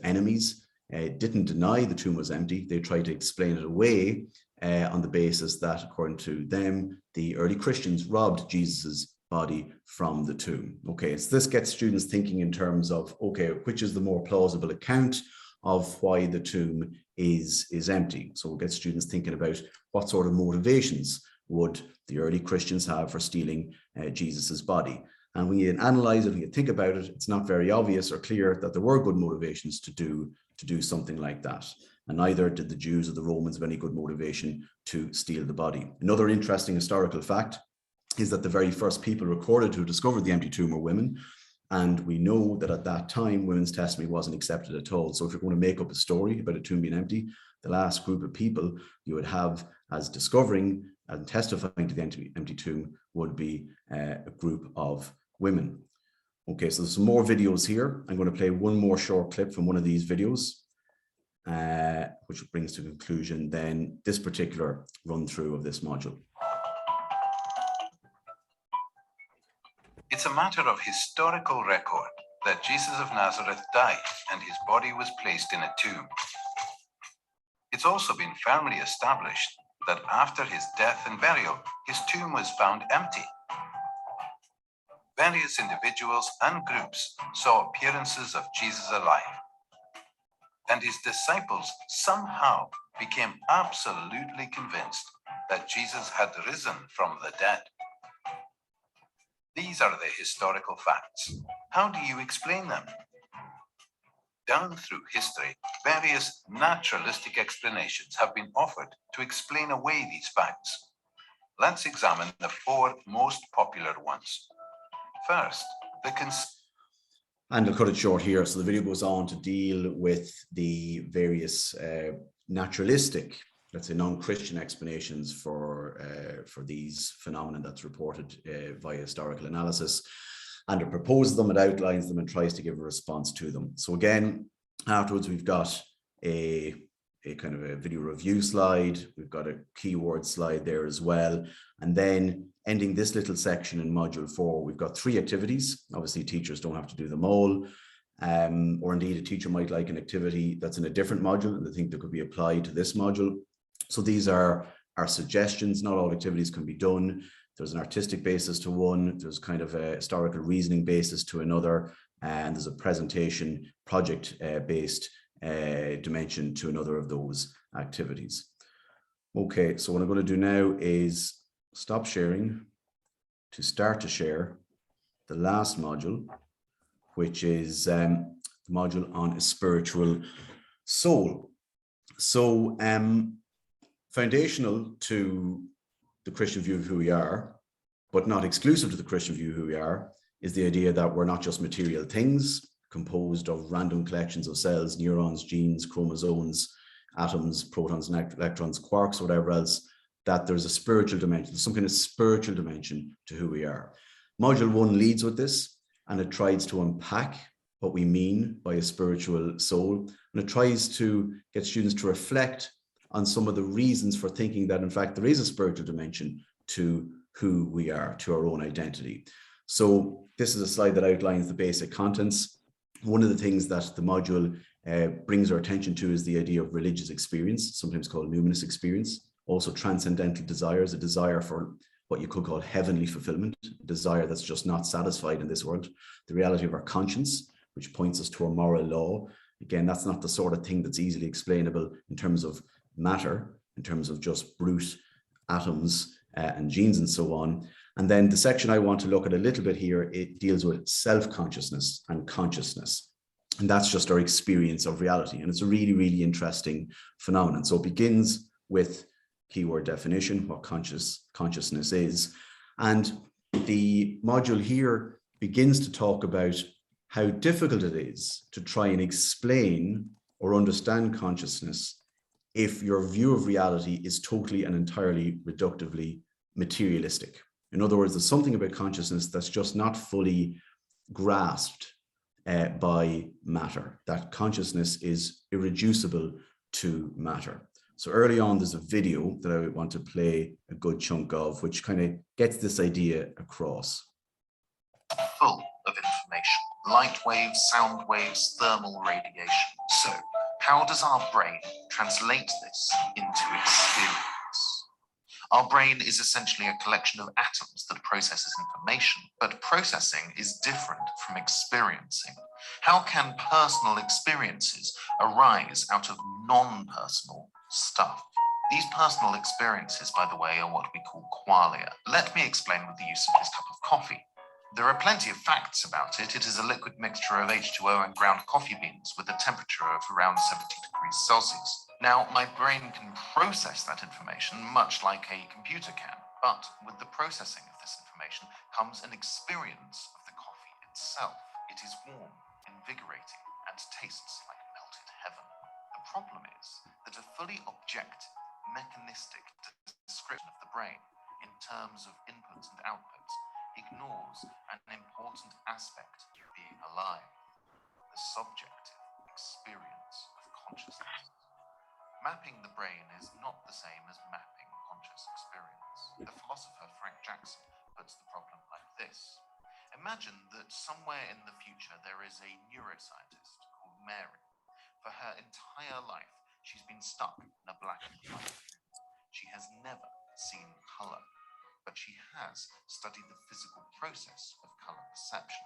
enemies didn't deny the tomb was empty. They tried to explain it away on the basis that, according to them, the early Christians robbed Jesus's body from the tomb. Okay, so this gets students thinking in terms of, okay, which is the more plausible account of why the tomb is empty? So we'll get students thinking about what sort of motivations would the early Christians have for stealing Jesus's body. And when you analyze it, when you think about it, it's not very obvious or clear that there were good motivations to do something like that. And neither did the Jews or the Romans have any good motivation to steal the body. Another interesting historical fact is that the very first people recorded who discovered the empty tomb were women. And we know that at that time, women's testimony wasn't accepted at all. So if you're going to make up a story about a tomb being empty, the last group of people you would have as discovering and testifying to the empty tomb would be a group of women. Okay, so there's some more videos here. I'm going to play one more short clip from one of these videos, which brings to conclusion then this particular run through of this module. It's a matter of historical record that Jesus of Nazareth died and his body was placed in a tomb. It's also been firmly established that after his death and burial, his tomb was found empty. Various individuals and groups saw appearances of Jesus alive, and his disciples somehow became absolutely convinced that Jesus had risen from the dead. These are the historical facts. How do you explain them? Down through history, various naturalistic explanations have been offered to explain away these facts. Let's examine the four most popular ones. First, and I'll cut it short here. So the video goes on to deal with the various naturalistic, let's say non-Christian explanations for these phenomena that's reported via historical analysis. And it proposes them, it outlines them, and tries to give a response to them. So again, afterwards, we've got a kind of a video review slide. We've got a keyword slide there as well. And then ending this little section in module 4, we've got 3 activities. Obviously, teachers don't have to do them all. Or indeed, a teacher might like an activity that's in a different module and they think that could be applied to this module. So these are our suggestions. Not all activities can be done. There's an artistic basis to one. There's kind of a historical reasoning basis to another. And there's a presentation project-based dimension to another of those activities. Okay, so what I'm going to do now is stop sharing to start to share the last module, which is the module on a spiritual soul. So foundational to the Christian view of who we are, but not exclusive to the Christian view of who we are, is the idea that we're not just material things composed of random collections of cells, neurons, genes, chromosomes, atoms, protons and electrons, quarks, whatever else, that there's a spiritual dimension, some kind of spiritual dimension to who we are. Module 1 leads with this, and it tries to unpack what we mean by a spiritual soul, and it tries to get students to reflect on some of the reasons for thinking that, in fact, there is a spiritual dimension to who we are, to our own identity. So this is a slide that outlines the basic contents. One of the things that the module brings our attention to is the idea of religious experience, sometimes called numinous experience. Also transcendental desires, a desire for what you could call heavenly fulfillment, a desire that's just not satisfied in this world. The reality of our conscience, which points us to a moral law. Again, that's not the sort of thing that's easily explainable in terms of matter, in terms of just brute atoms and genes and so on. And then the section I want to look at a little bit here, it deals with self-consciousness and consciousness. And that's just our experience of reality. And it's a really, really interesting phenomenon. So it begins with keyword definition, what consciousness is. And the module here begins to talk about how difficult it is to try and explain or understand consciousness if your view of reality is totally and entirely reductively materialistic. In other words, there's something about consciousness that's just not fully grasped by matter, that consciousness is irreducible to matter. So early on, there's a video that I want to play a good chunk of, which kind of gets this idea across. Full of information, light waves, sound waves, thermal radiation. So how does our brain translate this into experience? Our brain is essentially a collection of atoms that processes information, but processing is different from experiencing. How can personal experiences arise out of non-personal stuff? These personal experiences, by the way, are what we call qualia. Let me explain with the use of this cup of coffee. There are plenty of facts about it. It is a liquid mixture of H2O and ground coffee beans with a temperature of around 70 degrees Celsius. Now, my brain can process that information much like a computer can, but with the processing of this information comes an experience of the coffee itself. It is warm, invigorating, and tastes like melted heaven. The problem is that a fully objective, mechanistic description of the brain in terms of inputs and outputs ignores an important aspect of being alive, the subjective experience of consciousness. Mapping the brain is not the same as mapping conscious experience. The philosopher Frank Jackson puts the problem like this. Imagine that somewhere in the future there is a neuroscientist called Mary. For her entire life, she's been stuck in a black and white room. She has never seen color, but she has studied the physical process of color perception.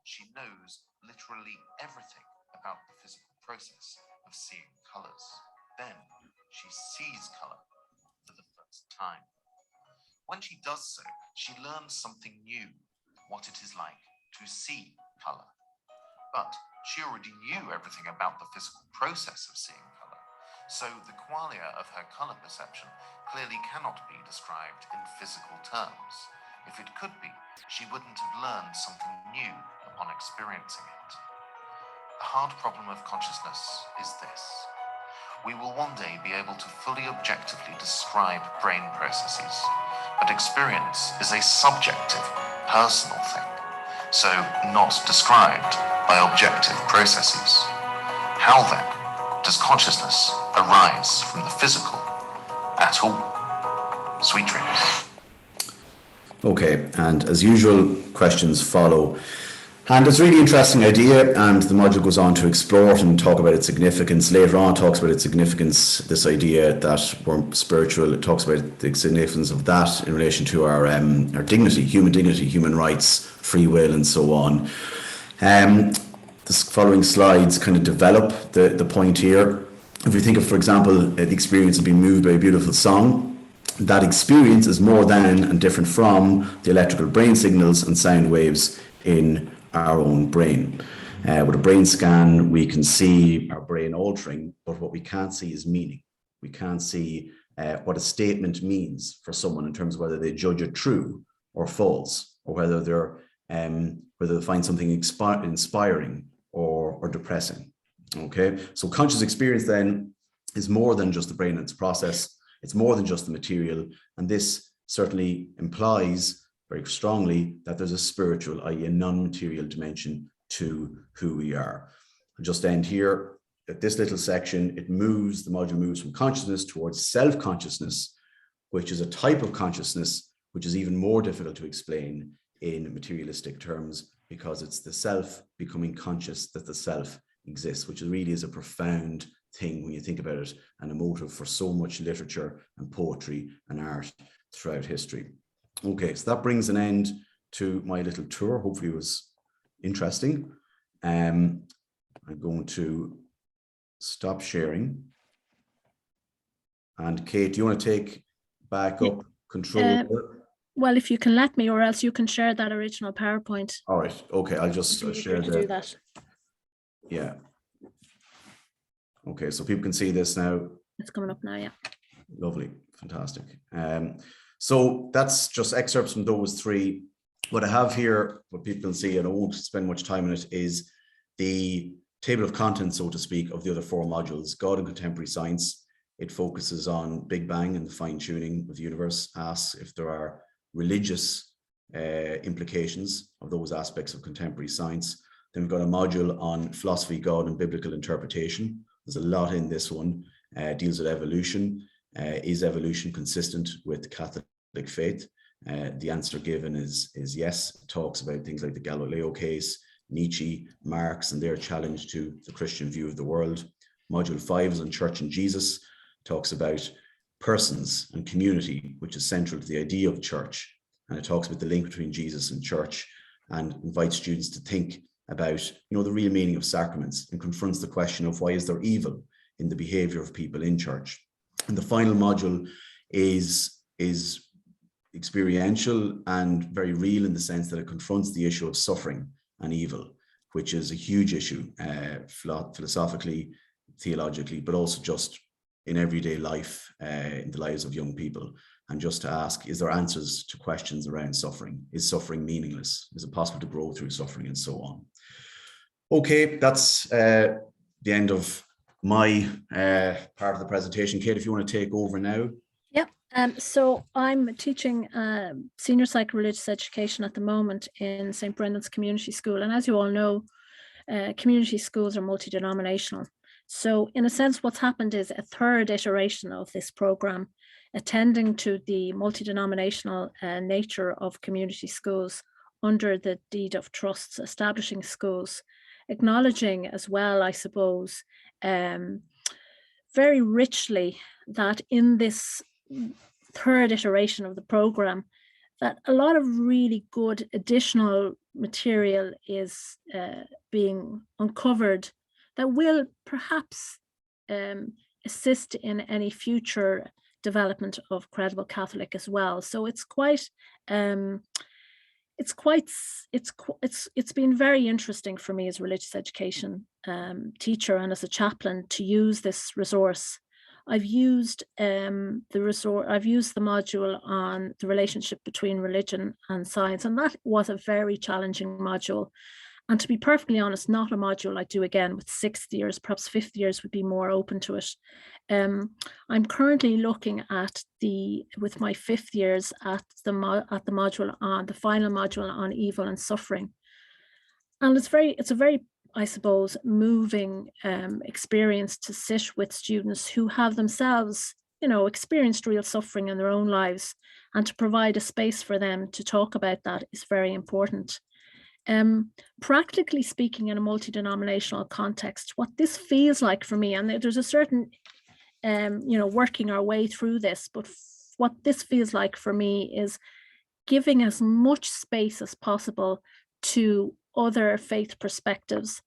She knows literally everything about the physical process of seeing colors. Then she sees color for the first time. When she does so, she learns something new, what it is like to see color. But she already knew everything about the physical process of seeing color. So the qualia of her color perception clearly cannot be described in physical terms. If it could be, she wouldn't have learned something new upon experiencing it. The hard problem of consciousness is this. We will one day be able to fully objectively describe brain processes, but experience is a subjective, personal thing. so not described by objective processes. How then does consciousness arise from the physical at all? Sweet dreams. Okay, and as usual, questions follow. And it's a really interesting idea, and the module goes on to explore it and talk about its significance. Later on, it talks about its significance, this idea that we're spiritual. It talks about the significance of that in relation to our dignity, human rights, free will, and so on. The following slides kind of develop the point here. If we think of, for example, the experience of being moved by a beautiful song, that experience is more than and different from the electrical brain signals and sound waves in our own brain. With a brain scan, we can see our brain altering, but what we can't see is meaning. We can't see what a statement means for someone in terms of whether they judge it true or false, or whether they find something inspiring or depressing. Okay, so conscious experience then is more than just the brain and its process. It's more than just the material, and this certainly implies very strongly that there's a spiritual, i.e. a non-material dimension to who we are. I'll just end here. At this little section, the module moves from consciousness towards self-consciousness, which is a type of consciousness which is even more difficult to explain in materialistic terms, because it's the self becoming conscious that the self exists, which really is a profound thing when you think about it, and a motive for so much literature and poetry and art throughout history. Okay, so that brings an end to my little tour. Hopefully it was interesting. I'm going to stop sharing. And Kate, do you want to take back up control? Well, if you can let me, or else you can share that original PowerPoint. All right, okay, I'll just share that. Yeah. Okay, so people can see this now. It's coming up now, yeah. Lovely, fantastic. So that's just excerpts from those three. What I have here, what people can see, and I won't spend much time on it, is the table of contents, so to speak, of the other four modules. God and Contemporary Science. It focuses on Big Bang and the fine-tuning of the universe, asks if there are religious implications of those aspects of contemporary science. Then we've got a module on philosophy, God, and biblical interpretation. There's a lot in this one. Deals with evolution. Is evolution consistent with Catholic faith? The answer given is yes. It talks about things like the Galileo case, Nietzsche, Marx, and their challenge to the Christian view of the world. Module 5 is on Church and Jesus. Talks about persons and community, which is central to the idea of church. And it talks about the link between Jesus and church, and invites students to think about, the real meaning of sacraments, and confronts the question of why is there evil in the behavior of people in church. And the final module is experiential and very real in the sense that it confronts the issue of suffering and evil, which is a huge issue philosophically, theologically, but also just in everyday life, in the lives of young people. And just to ask, is there answers to questions around suffering? Is suffering meaningless? Is it possible to grow through suffering, and so on? Okay, that's the end of my part of the presentation. Kate, if you want to take over now. Yep. So I'm teaching senior psycho-religious education at the moment in St. Brendan's Community School. And as you all know, community schools are multi-denominational. So in a sense, what's happened is a third iteration of this program, attending to the multi-denominational nature of community schools under the deed of trusts, establishing schools, acknowledging as well, I suppose, very richly that in this third iteration of the program, that a lot of really good additional material is being uncovered that will perhaps assist in any future development of Credible Catholic as well. So it's been very interesting for me as a religious education teacher and as a chaplain to use this resource. I've used the module on the relationship between religion and science, and that was a very challenging module. And to be perfectly honest, not a module I do again with sixth years. Perhaps fifth years would be more open to it. I'm currently looking at with my fifth years at the module on the final module on evil and suffering, And it's a very, I suppose, moving experience to sit with students who have themselves, you know, experienced real suffering in their own lives, and to provide a space for them to talk about that is very important. Practically speaking, in a multi-denominational context, what this feels like for me, and there's a certain, you know, working our way through this, but what this feels like for me is giving as much space as possible to other faith perspectives,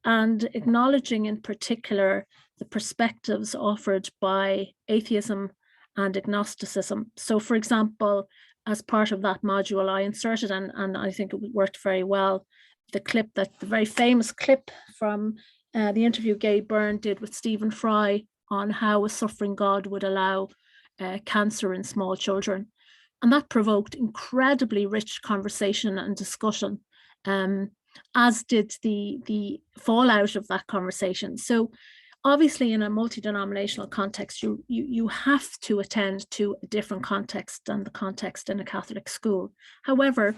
and acknowledging in particular the perspectives offered by atheism and agnosticism. So, for example, as part of that module, I inserted, and I think it worked very well, the very famous clip from the interview Gay Byrne did with Stephen Fry on how a suffering God would allow cancer in small children. And that provoked incredibly rich conversation and discussion, as did the fallout of that conversation. So obviously, in a multi-denominational context, you have to attend to a different context than the context in a Catholic school. However,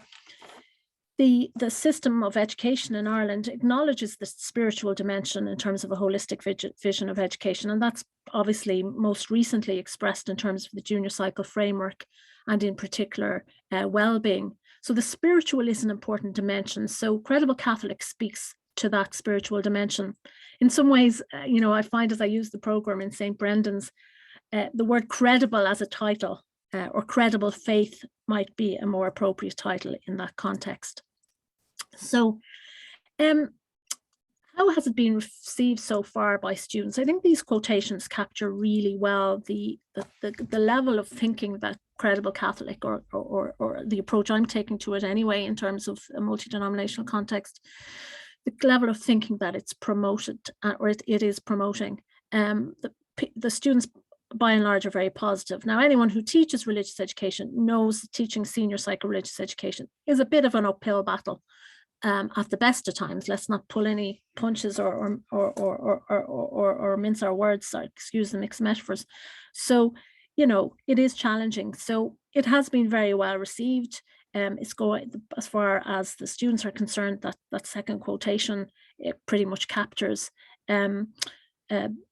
the system of education in Ireland acknowledges the spiritual dimension in terms of a holistic vision of education, and that's obviously most recently expressed in terms of the junior cycle framework, and in particular well-being. So the spiritual is an important dimension. So Credible Catholic speaks to that spiritual dimension. In some ways, you know, I find as I use the program in St. Brendan's, the word credible as a title or credible faith might be a more appropriate title in that context. So how has it been received so far by students? I think these quotations capture really well the level of thinking that Credible Catholic, or the approach I'm taking to it anyway, in terms of a multi-denominational context, the level of thinking that it's promoted, or it is promoting. The students by and large are very positive. Now, anyone who teaches religious education knows that teaching senior psycho-religious education is a bit of an uphill battle. At the best of times, let's not pull any punches or mince our words, or excuse the mixed metaphors. So, you know, it is challenging. So it has been very well received. It's going, as far as the students are concerned, that second quotation, it pretty much captures.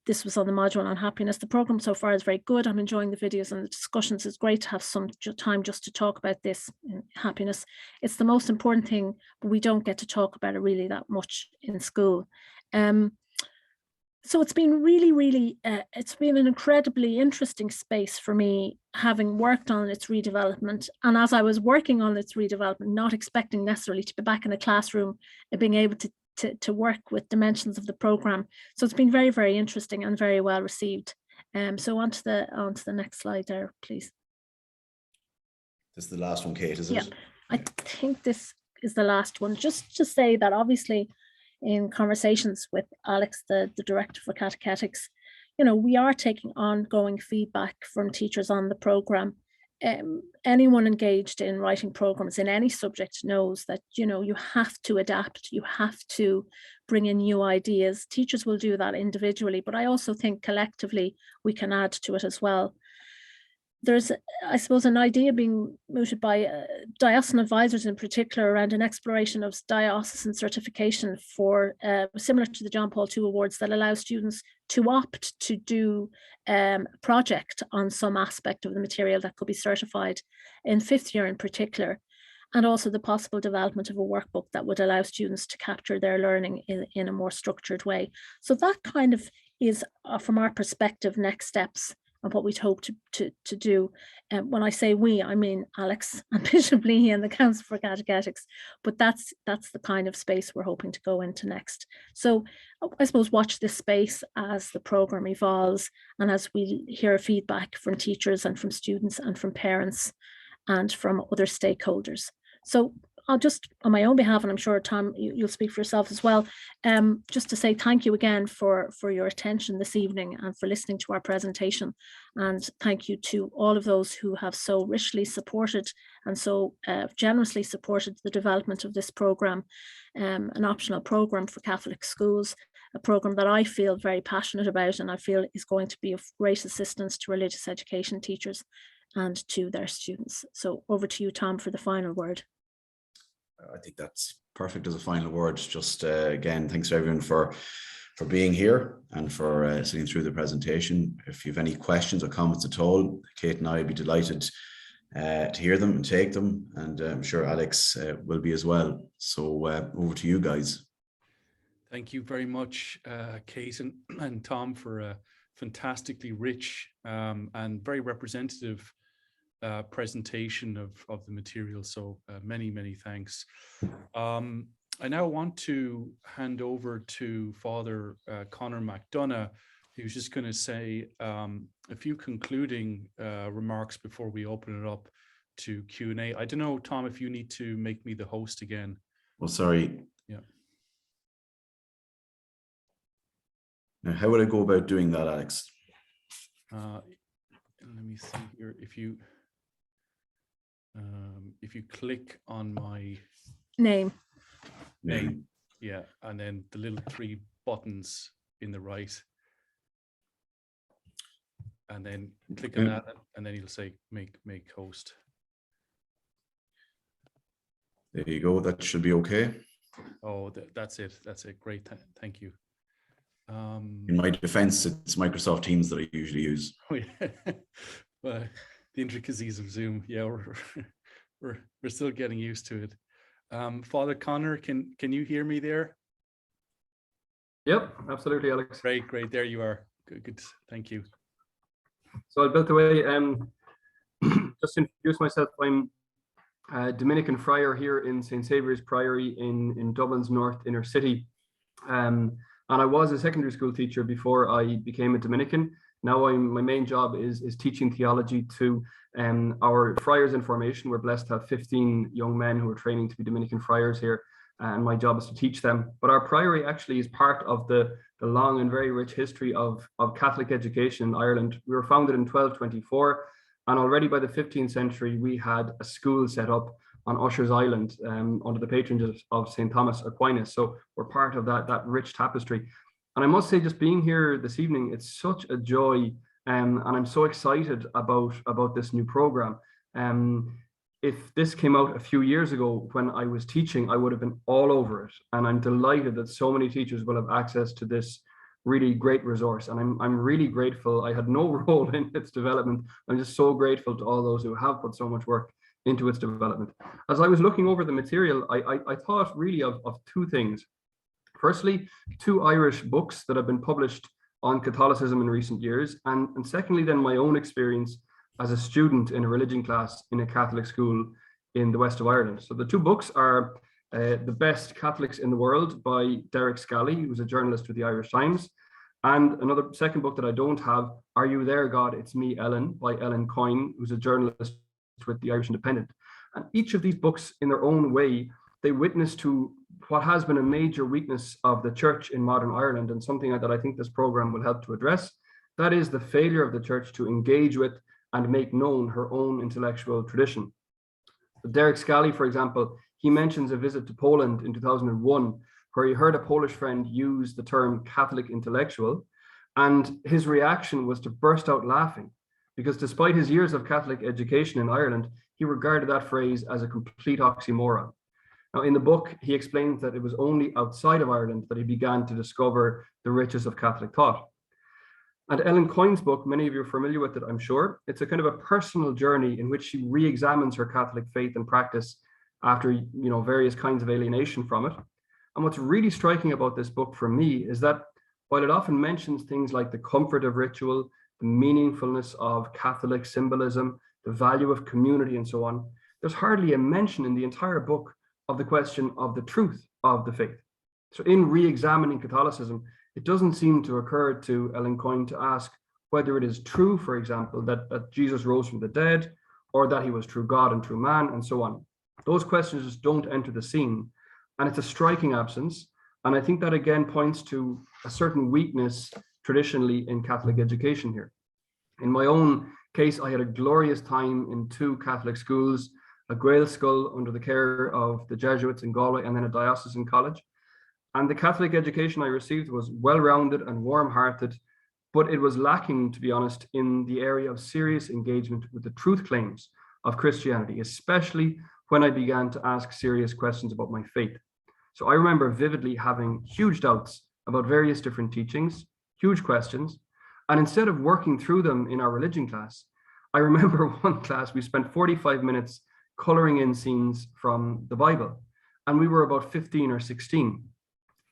This was on the module on happiness. The program so far is very good. I'm enjoying the videos and the discussions. It's great to have some time just to talk about this happiness. It's the most important thing, but we don't get to talk about it really that much in school. So it's been really, it's been an incredibly interesting space for me, having worked on its redevelopment. And as I was working on its redevelopment, not expecting necessarily to be back in a classroom and being able to work with dimensions of the program. So it's been very, very interesting and very well received. So on to the next slide there, please. This is the last one, Kate, is it? Yeah, I think this is the last one. Just to say that obviously in conversations with Alex, the director for catechetics, you know, we are taking ongoing feedback from teachers on the program. Anyone engaged in writing programs in any subject knows that, you know, you have to adapt, you have to bring in new ideas. Teachers will do that individually, but I also think collectively we can add to it as well. There's, I suppose, an idea being mooted by diocesan advisors in particular around an exploration of diocesan certification for similar to the John Paul II Awards, that allows students to opt to do a project on some aspect of the material that could be certified in fifth year in particular, and also the possible development of a workbook that would allow students to capture their learning in a more structured way. So that kind of is, from our perspective, next steps and what we'd hope to do. When I say we, I mean Alex and Bishop Leahy and the Council for Catechetics, but that's the kind of space we're hoping to go into next. So I suppose watch this space as the program evolves and as we hear feedback from teachers and from students and from parents and from other stakeholders. So I'll just, on my own behalf, and I'm sure Tom, you'll speak for yourself as well, just to say thank you again for your attention this evening and for listening to our presentation. And thank you to all of those who have so richly supported and so generously supported the development of this programme, an optional programme for Catholic schools, a programme that I feel very passionate about and I feel is going to be of great assistance to religious education teachers and to their students. So over to you, Tom, for the final word. I think that's perfect as a final word. Just again, thanks to everyone for being here and for sitting through the presentation. If you have any questions or comments at all, Kate and I would be delighted to hear them and take them, and I'm sure Alex will be as well. So over to you guys. Thank you very much, Kate and Tom, for a fantastically rich and very representative presentation of the material. So many, many thanks. I now want to hand over to Father Conor McDonough, who's just going to say a few concluding remarks before we open it up to Q&A. I don't know, Tom, if you need to make me the host again. Well, sorry. Yeah. Now, how would I go about doing that, Alex? Let me see here. If you click on my Name. Yeah, and then the little 3 buttons in the right, and then click on that, and then you'll say make host. There you go. That should be okay. Oh, that's it. That's it. Great. Thank you. In my defense, it's Microsoft Teams that I usually use. Oh, yeah. Well, the intricacies of Zoom. Yeah, we're still getting used to it. Father Conor, can you hear me there? Yep, absolutely, Alex. Great. There you are. Good. Thank you. So I built away. Just to introduce myself, I'm a Dominican friar here in St. Saviour's Priory in Dublin's North Inner City. And I was a secondary school teacher before I became a Dominican. Now my main job is teaching theology to our friars in formation. We're blessed to have 15 young men who are training to be Dominican friars here, and my job is to teach them. But our priory actually is part of the long and very rich history of Catholic education in Ireland. We were founded in 1224, and already by the 15th century, we had a school set up on Usher's Island under the patronage of St. Thomas Aquinas. So we're part of that rich tapestry. And I must say, just being here this evening, it's such a joy, and I'm so excited about this new program. If this came out a few years ago when I was teaching, I would have been all over it. And I'm delighted that so many teachers will have access to this really great resource. And I'm really grateful. I had no role in its development. I'm just so grateful to all those who have put so much work into its development. As I was looking over the material, I thought really of 2 things. Firstly, 2 Irish books that have been published on Catholicism in recent years. And secondly, then my own experience as a student in a religion class in a Catholic school in the west of Ireland. So the 2 books are The Best Catholics in the World by Derek Scally, who's a journalist with the Irish Times. And another second book that I don't have, Are You There, God? It's Me, Ellen, by Ellen Coyne, who's a journalist with the Irish Independent. And each of these books, in their own way, they witness to what has been a major weakness of the church in modern Ireland, and something that I think this program will help to address. That is the failure of the church to engage with and make known her own intellectual tradition. Derek Scally, for example, he mentions a visit to Poland in 2001, where he heard a Polish friend use the term Catholic intellectual, and his reaction was to burst out laughing, because despite his years of Catholic education in Ireland, he regarded that phrase as a complete oxymoron. Now, in the book, he explains that it was only outside of Ireland that he began to discover the riches of Catholic thought. And Ellen Coyne's book, many of you are familiar with it, I'm sure. It's a kind of a personal journey in which she re-examines her Catholic faith and practice after, various kinds of alienation from it. And what's really striking about this book for me is that while it often mentions things like the comfort of ritual, the meaningfulness of Catholic symbolism, the value of community, and so on, there's hardly a mention in the entire book of the question of the truth of the faith. So in re-examining Catholicism, it doesn't seem to occur to Ellen Coyne to ask whether it is true, for example, that Jesus rose from the dead, or that he was true God and true man, and so on. Those questions just don't enter the scene. And it's a striking absence. And I think that again points to a certain weakness traditionally in Catholic education here. In my own case, I had a glorious time in 2 Catholic schools, a Gael school under the care of the Jesuits in Galway, and then a diocesan college. And the Catholic education I received was well-rounded and warm-hearted, but it was lacking, to be honest, in the area of serious engagement with the truth claims of Christianity, especially when I began to ask serious questions about my faith. So I remember vividly having huge doubts about various different teachings, huge questions. And instead of working through them in our religion class, I remember one class, we spent 45 minutes coloring in scenes from the Bible, and we were about 15 or 16.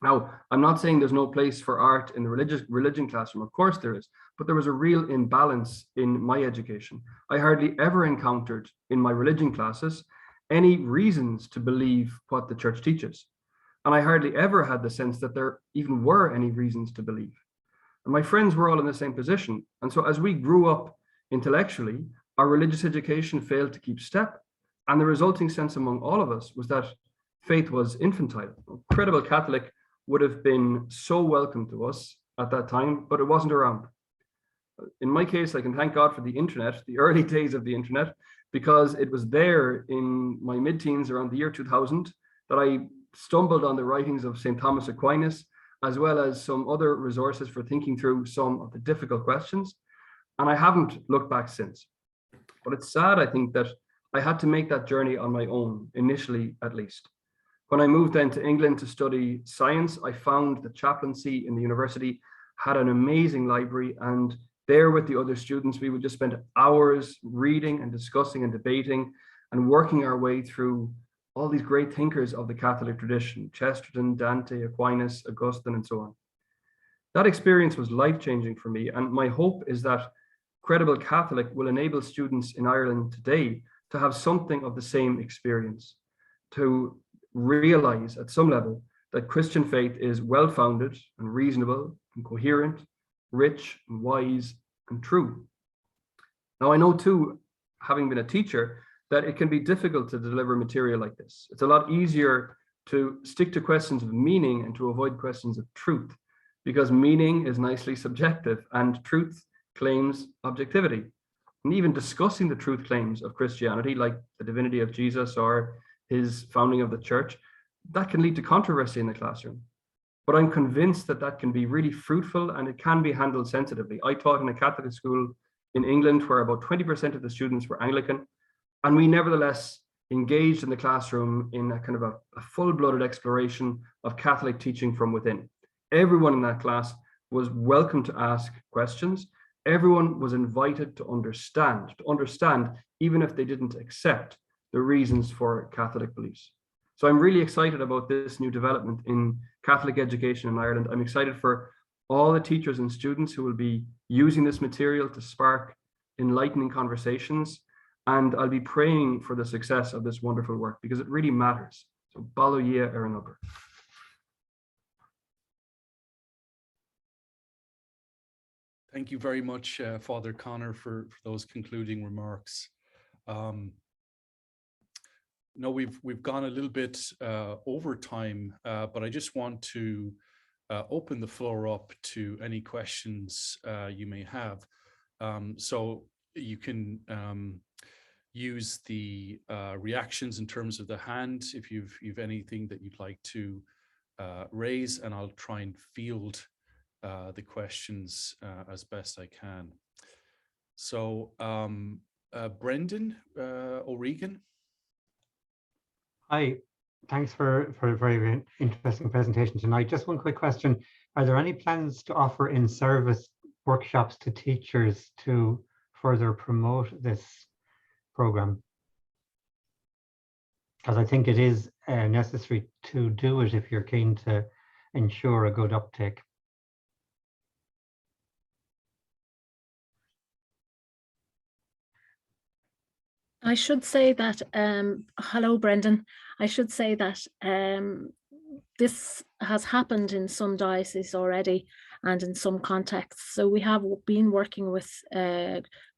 Now, I'm not saying there's no place for art in the religion classroom, of course there is, but there was a real imbalance in my education. I hardly ever encountered in my religion classes any reasons to believe what the church teaches. And I hardly ever had the sense that there even were any reasons to believe. And my friends were all in the same position. And so as we grew up intellectually, our religious education failed to keep step. And the resulting sense among all of us was that faith was infantile. Credible Catholic would have been so welcome to us at that time, but it wasn't around. In my case, I can thank God for the internet, the early days of the internet, because it was there in my mid-teens around the year 2000 that I stumbled on the writings of St. Thomas Aquinas, as well as some other resources for thinking through some of the difficult questions. And I haven't looked back since. But it's sad, I think, that I had to make that journey on my own, initially at least. When I moved then to England to study science, I found the chaplaincy in the university had an amazing library, and there with the other students, we would just spend hours reading and discussing and debating and working our way through all these great thinkers of the Catholic tradition, Chesterton, Dante, Aquinas, Augustine, and so on. That experience was life-changing for me, and my hope is that Credible Catholic will enable students in Ireland today to have something of the same experience, to realize at some level that Christian faith is well-founded and reasonable and coherent, rich and wise and true. Now, I know too, having been a teacher, that it can be difficult to deliver material like this. It's a lot easier to stick to questions of meaning and to avoid questions of truth, because meaning is nicely subjective and truth claims objectivity. And even discussing the truth claims of Christianity, like the divinity of Jesus or his founding of the church, that can lead to controversy in the classroom. But I'm convinced that that can be really fruitful and it can be handled sensitively. I taught in a Catholic school in England where about 20% of the students were Anglican, and we nevertheless engaged in the classroom in a kind of a full-blooded exploration of Catholic teaching from within. Everyone in that class was welcome to ask questions. Everyone was invited to understand even if they didn't accept the reasons for Catholic beliefs. So I'm really excited about this new development in Catholic education in Ireland. I'm excited for all the teachers and students who will be using this material to spark enlightening conversations. And I'll be praying for the success of this wonderful work because it really matters. So Baloia ar an obair. Thank you very much, Father Connor, for those concluding remarks. No, we've gone a little bit over time, but I just want to open the floor up to any questions you may have. So you can use the reactions in terms of the hand if you've anything that you'd like to raise, and I'll try and field the questions as best I can. So Brendan O'Regan. Hi, thanks for a very interesting presentation tonight. Just one quick question. Are there any plans to offer in-service workshops to teachers to further promote this program? Because I think it is necessary to do it if you're keen to ensure a good uptake. I should say that, hello, Brendan. I should say that this has happened in some dioceses already and in some contexts. So we have been working with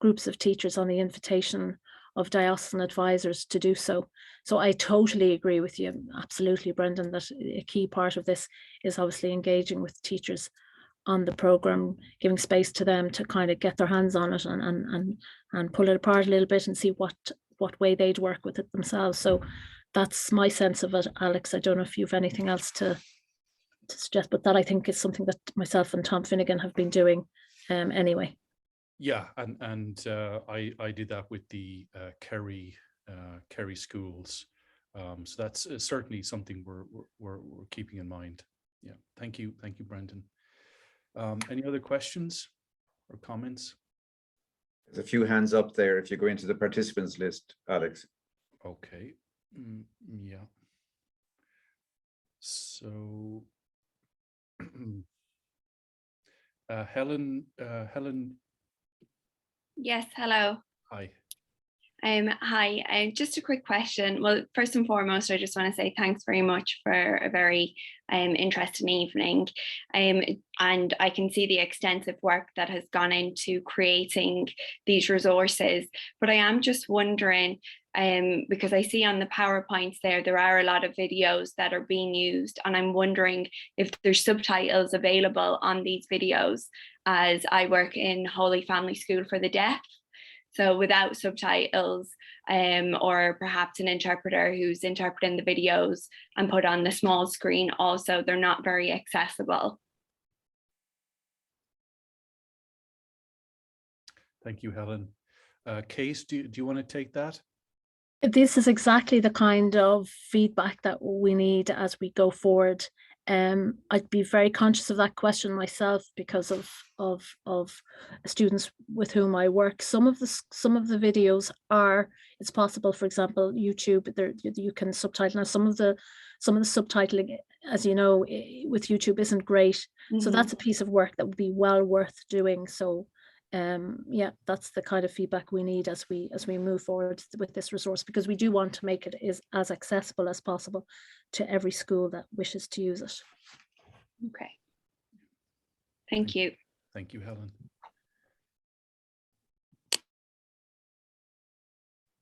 groups of teachers on the invitation of diocesan advisors to do so. So I totally agree with you. Absolutely, Brendan, that a key part of this is obviously engaging with teachers on the program, giving space to them to kind of get their hands on it and pull it apart a little bit and see what way they'd work with it themselves. So that's my sense of it, Alex. I don't know if you've anything else to suggest, but that I think is something that myself and Tom Finnegan have been doing anyway. Yeah, and I did that with the Kerry schools So that's certainly something we're keeping in mind. Yeah, thank you, Brendan. Any other questions or comments? There's a few hands up there if you go into the participants list, Alex. Okay, yeah. So Helen. Yes, hello. Hi. Hi. Just a quick question. Well, first and foremost, I just want to say thanks very much for a very interesting evening. And I can see the extensive work that has gone into creating these resources. But I am just wondering, because I see on the PowerPoints there are a lot of videos that are being used, and I'm wondering if there's subtitles available on these videos, as I work in Holy Family School for the Deaf. So without subtitles, or perhaps an interpreter who's interpreting the videos and put on the small screen also, they're not very accessible. Thank you, Helen. Case, do you want to take that? This is exactly the kind of feedback that we need as we go forward. I'd be very conscious of that question myself because of students with whom I work. Some of the videos are, it's possible, for example, YouTube, there you can subtitle. Now some of the subtitling, as you know, with YouTube isn't great. So that's a piece of work that would be well worth doing. So yeah, that's the kind of feedback we need as we move forward with this resource, because we do want to make it as accessible as possible to every school that wishes to use it. Okay. Thank you. Thank you, Helen.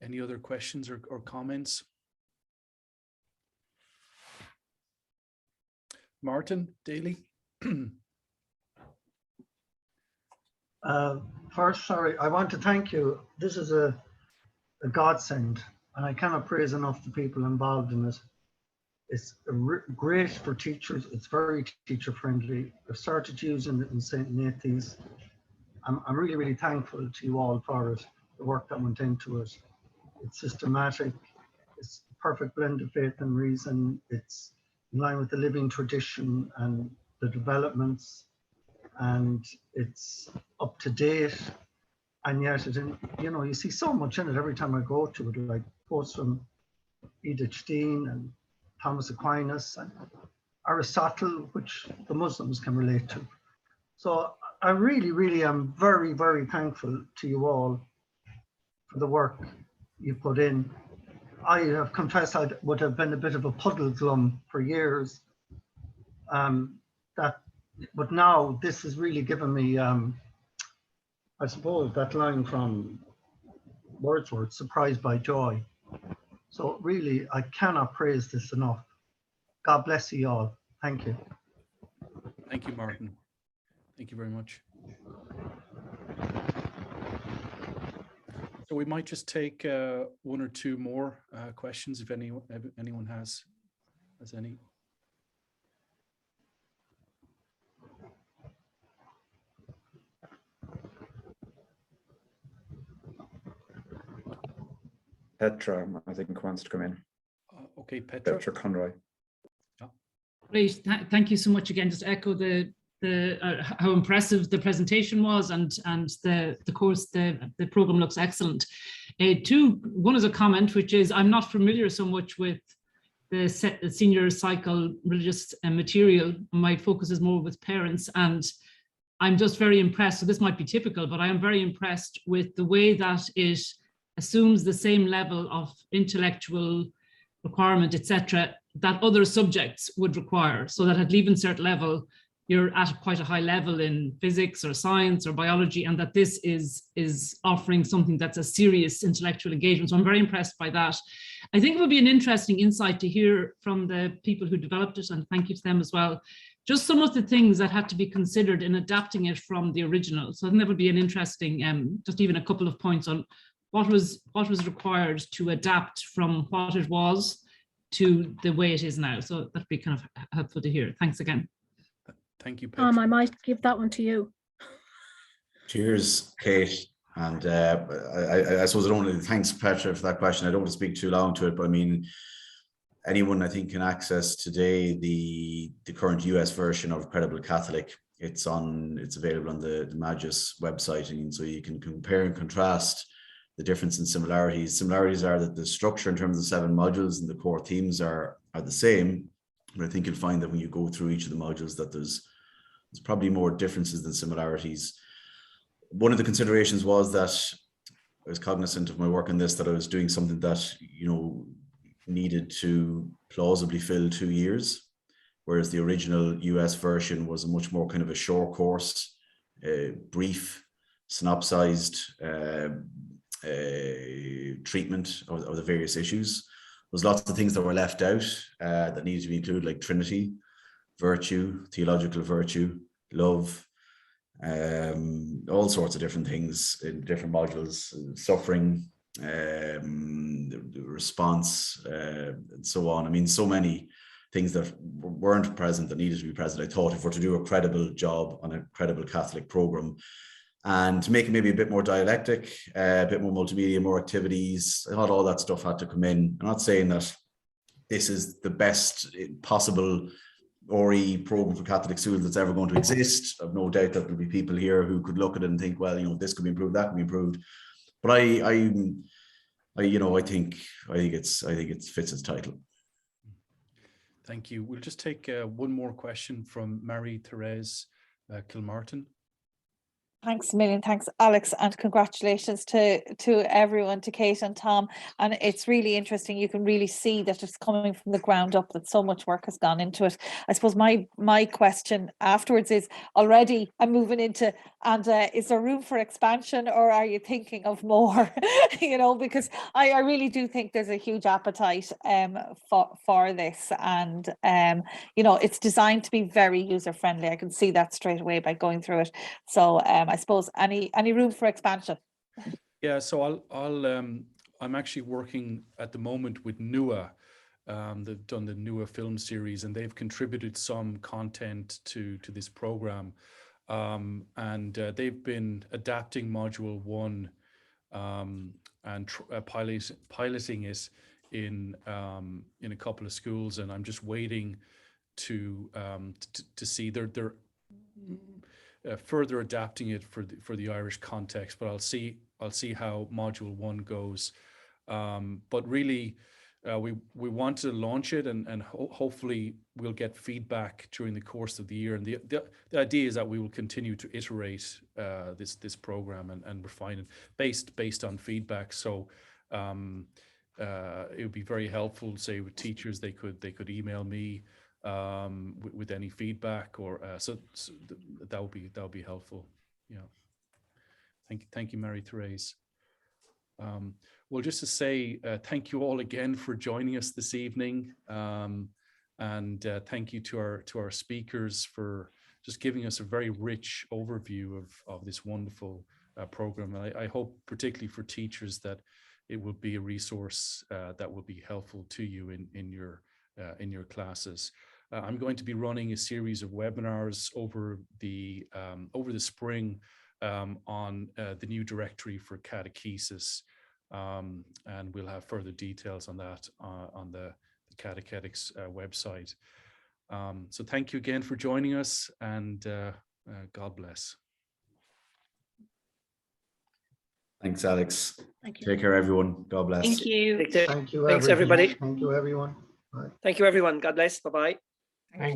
Any other questions or comments? Martin Daly. First, sorry, I want to thank you. This is a godsend, and I cannot praise enough the people involved in it. It's great for teachers. It's very teacher friendly. I've started using it in St. Nathan's. I'm really, really thankful to you all for it, the work that went into it. It's systematic. It's a perfect blend of faith and reason. It's in line with the living tradition and the developments, and it's up to date. And yet, you see so much in it every time I go to it, like quotes from Edith Dean and Thomas Aquinas and Aristotle, which the Muslims can relate to. So I really, really am very, very thankful to you all for the work you put in. I have confessed I would have been a bit of a puddle glum for years. But now this has really given me, I suppose, that line from Wordsworth, surprised by joy. So really, I cannot praise this enough. God bless you all. Thank you. Thank you, Martin. Thank you very much. So we might just take one or two more questions if anyone has any. Petra, I think, wants to come in. Okay, Petra. Petra Conroy. Great, thank you so much again. Just echo the how impressive the presentation was, and the course, the program looks excellent. One is a comment, which is I'm not familiar so much with the senior cycle religious material. My focus is more with parents, and I'm just very impressed. So this might be typical, but I am very impressed with the way that it assumes the same level of intellectual requirement, etc., that other subjects would require, so that at Leavenscert level, you're at quite a high level in physics or science or biology, and that this is offering something that's a serious intellectual engagement. So I'm very impressed by that. I think it would be an interesting insight to hear from the people who developed it, and thank you to them as well, just some of the things that had to be considered in adapting it from the original. So I think that would be an interesting, just even a couple of points on what was required to adapt from what it was to the way it is now. So that'd be kind of helpful to hear. Thanks again. Thank you, Petra. I might give that one to you. Cheers, Kate. And I suppose I don't want to thanks, Petra, for that question. I don't want to speak too long to it, but I mean, anyone, I think, can access today the current US version of Credible Catholic. It's available on the Magis website, and so you can compare and contrast the difference in similarities. Similarities are that the structure in terms of 7 modules and the core themes are the same, but I think you'll find that when you go through each of the modules that there's probably more differences than similarities. One of the considerations was that I was cognizant of my work on this, that I was doing something that, you know, needed to plausibly fill 2 years, whereas the original US version was a much more kind of a short course, brief, synopsized treatment of the various issues. There's lots of things that were left out that needed to be included, like Trinity, virtue, theological virtue, love, all sorts of different things in different modules, suffering, the response, and so on. I mean, so many things that weren't present that needed to be present. I thought if we're to do a credible job on a credible Catholic program and to make it maybe a bit more dialectic, a bit more multimedia, more activities, I thought all that stuff had to come in. I'm not saying that this is the best possible RE program for Catholic schools that's ever going to exist. I've no doubt that there'll be people here who could look at it and think, well, you know, this could be improved, that could be improved. But I think it fits its title. Thank you. We'll just take one more question from Marie-Therese Kilmartin. Thanks a million. Thanks, Alex, and congratulations to everyone, to Kate and Tom. And it's really interesting. You can really see that it's coming from the ground up, that so much work has gone into it. I suppose my question afterwards is, already I'm moving into, and is there room for expansion, or are you thinking of more? You know, because I really do think there's a huge appetite for this, and you know, it's designed to be very user friendly. I can see that straight away by going through it. So I suppose any room for expansion? Yeah, so I'm actually working at the moment with NUA. They've done the NUA film series, and they've contributed some content to this program, and they've been adapting Module 1 and piloting it in a couple of schools, and I'm just waiting to see they're further adapting it for the Irish context, but I'll see how Module 1 goes. But really, we want to launch it, and hopefully we'll get feedback during the course of the year. And the idea is that we will continue to iterate this program and refine it based on feedback. So it would be very helpful, say, with teachers. They could email me with any feedback, or so that would be helpful. Yeah. Thank you, Marie-Therese. Well, just to say thank you all again for joining us this evening, and thank you to our speakers for just giving us a very rich overview of this wonderful program. And I hope, particularly for teachers, that it will be a resource that will be helpful to you in your classes. I'm going to be running a series of webinars over the spring on the new directory for catechesis, and we'll have further details on that on the Catechetics website. So thank you again for joining us, and God bless. Thanks, Alex. Thank you. Take care, everyone. God bless. Thank you. Thank you, Thanks, everybody. Thank you, everyone. Bye. Thank you, everyone. God bless. Bye-bye.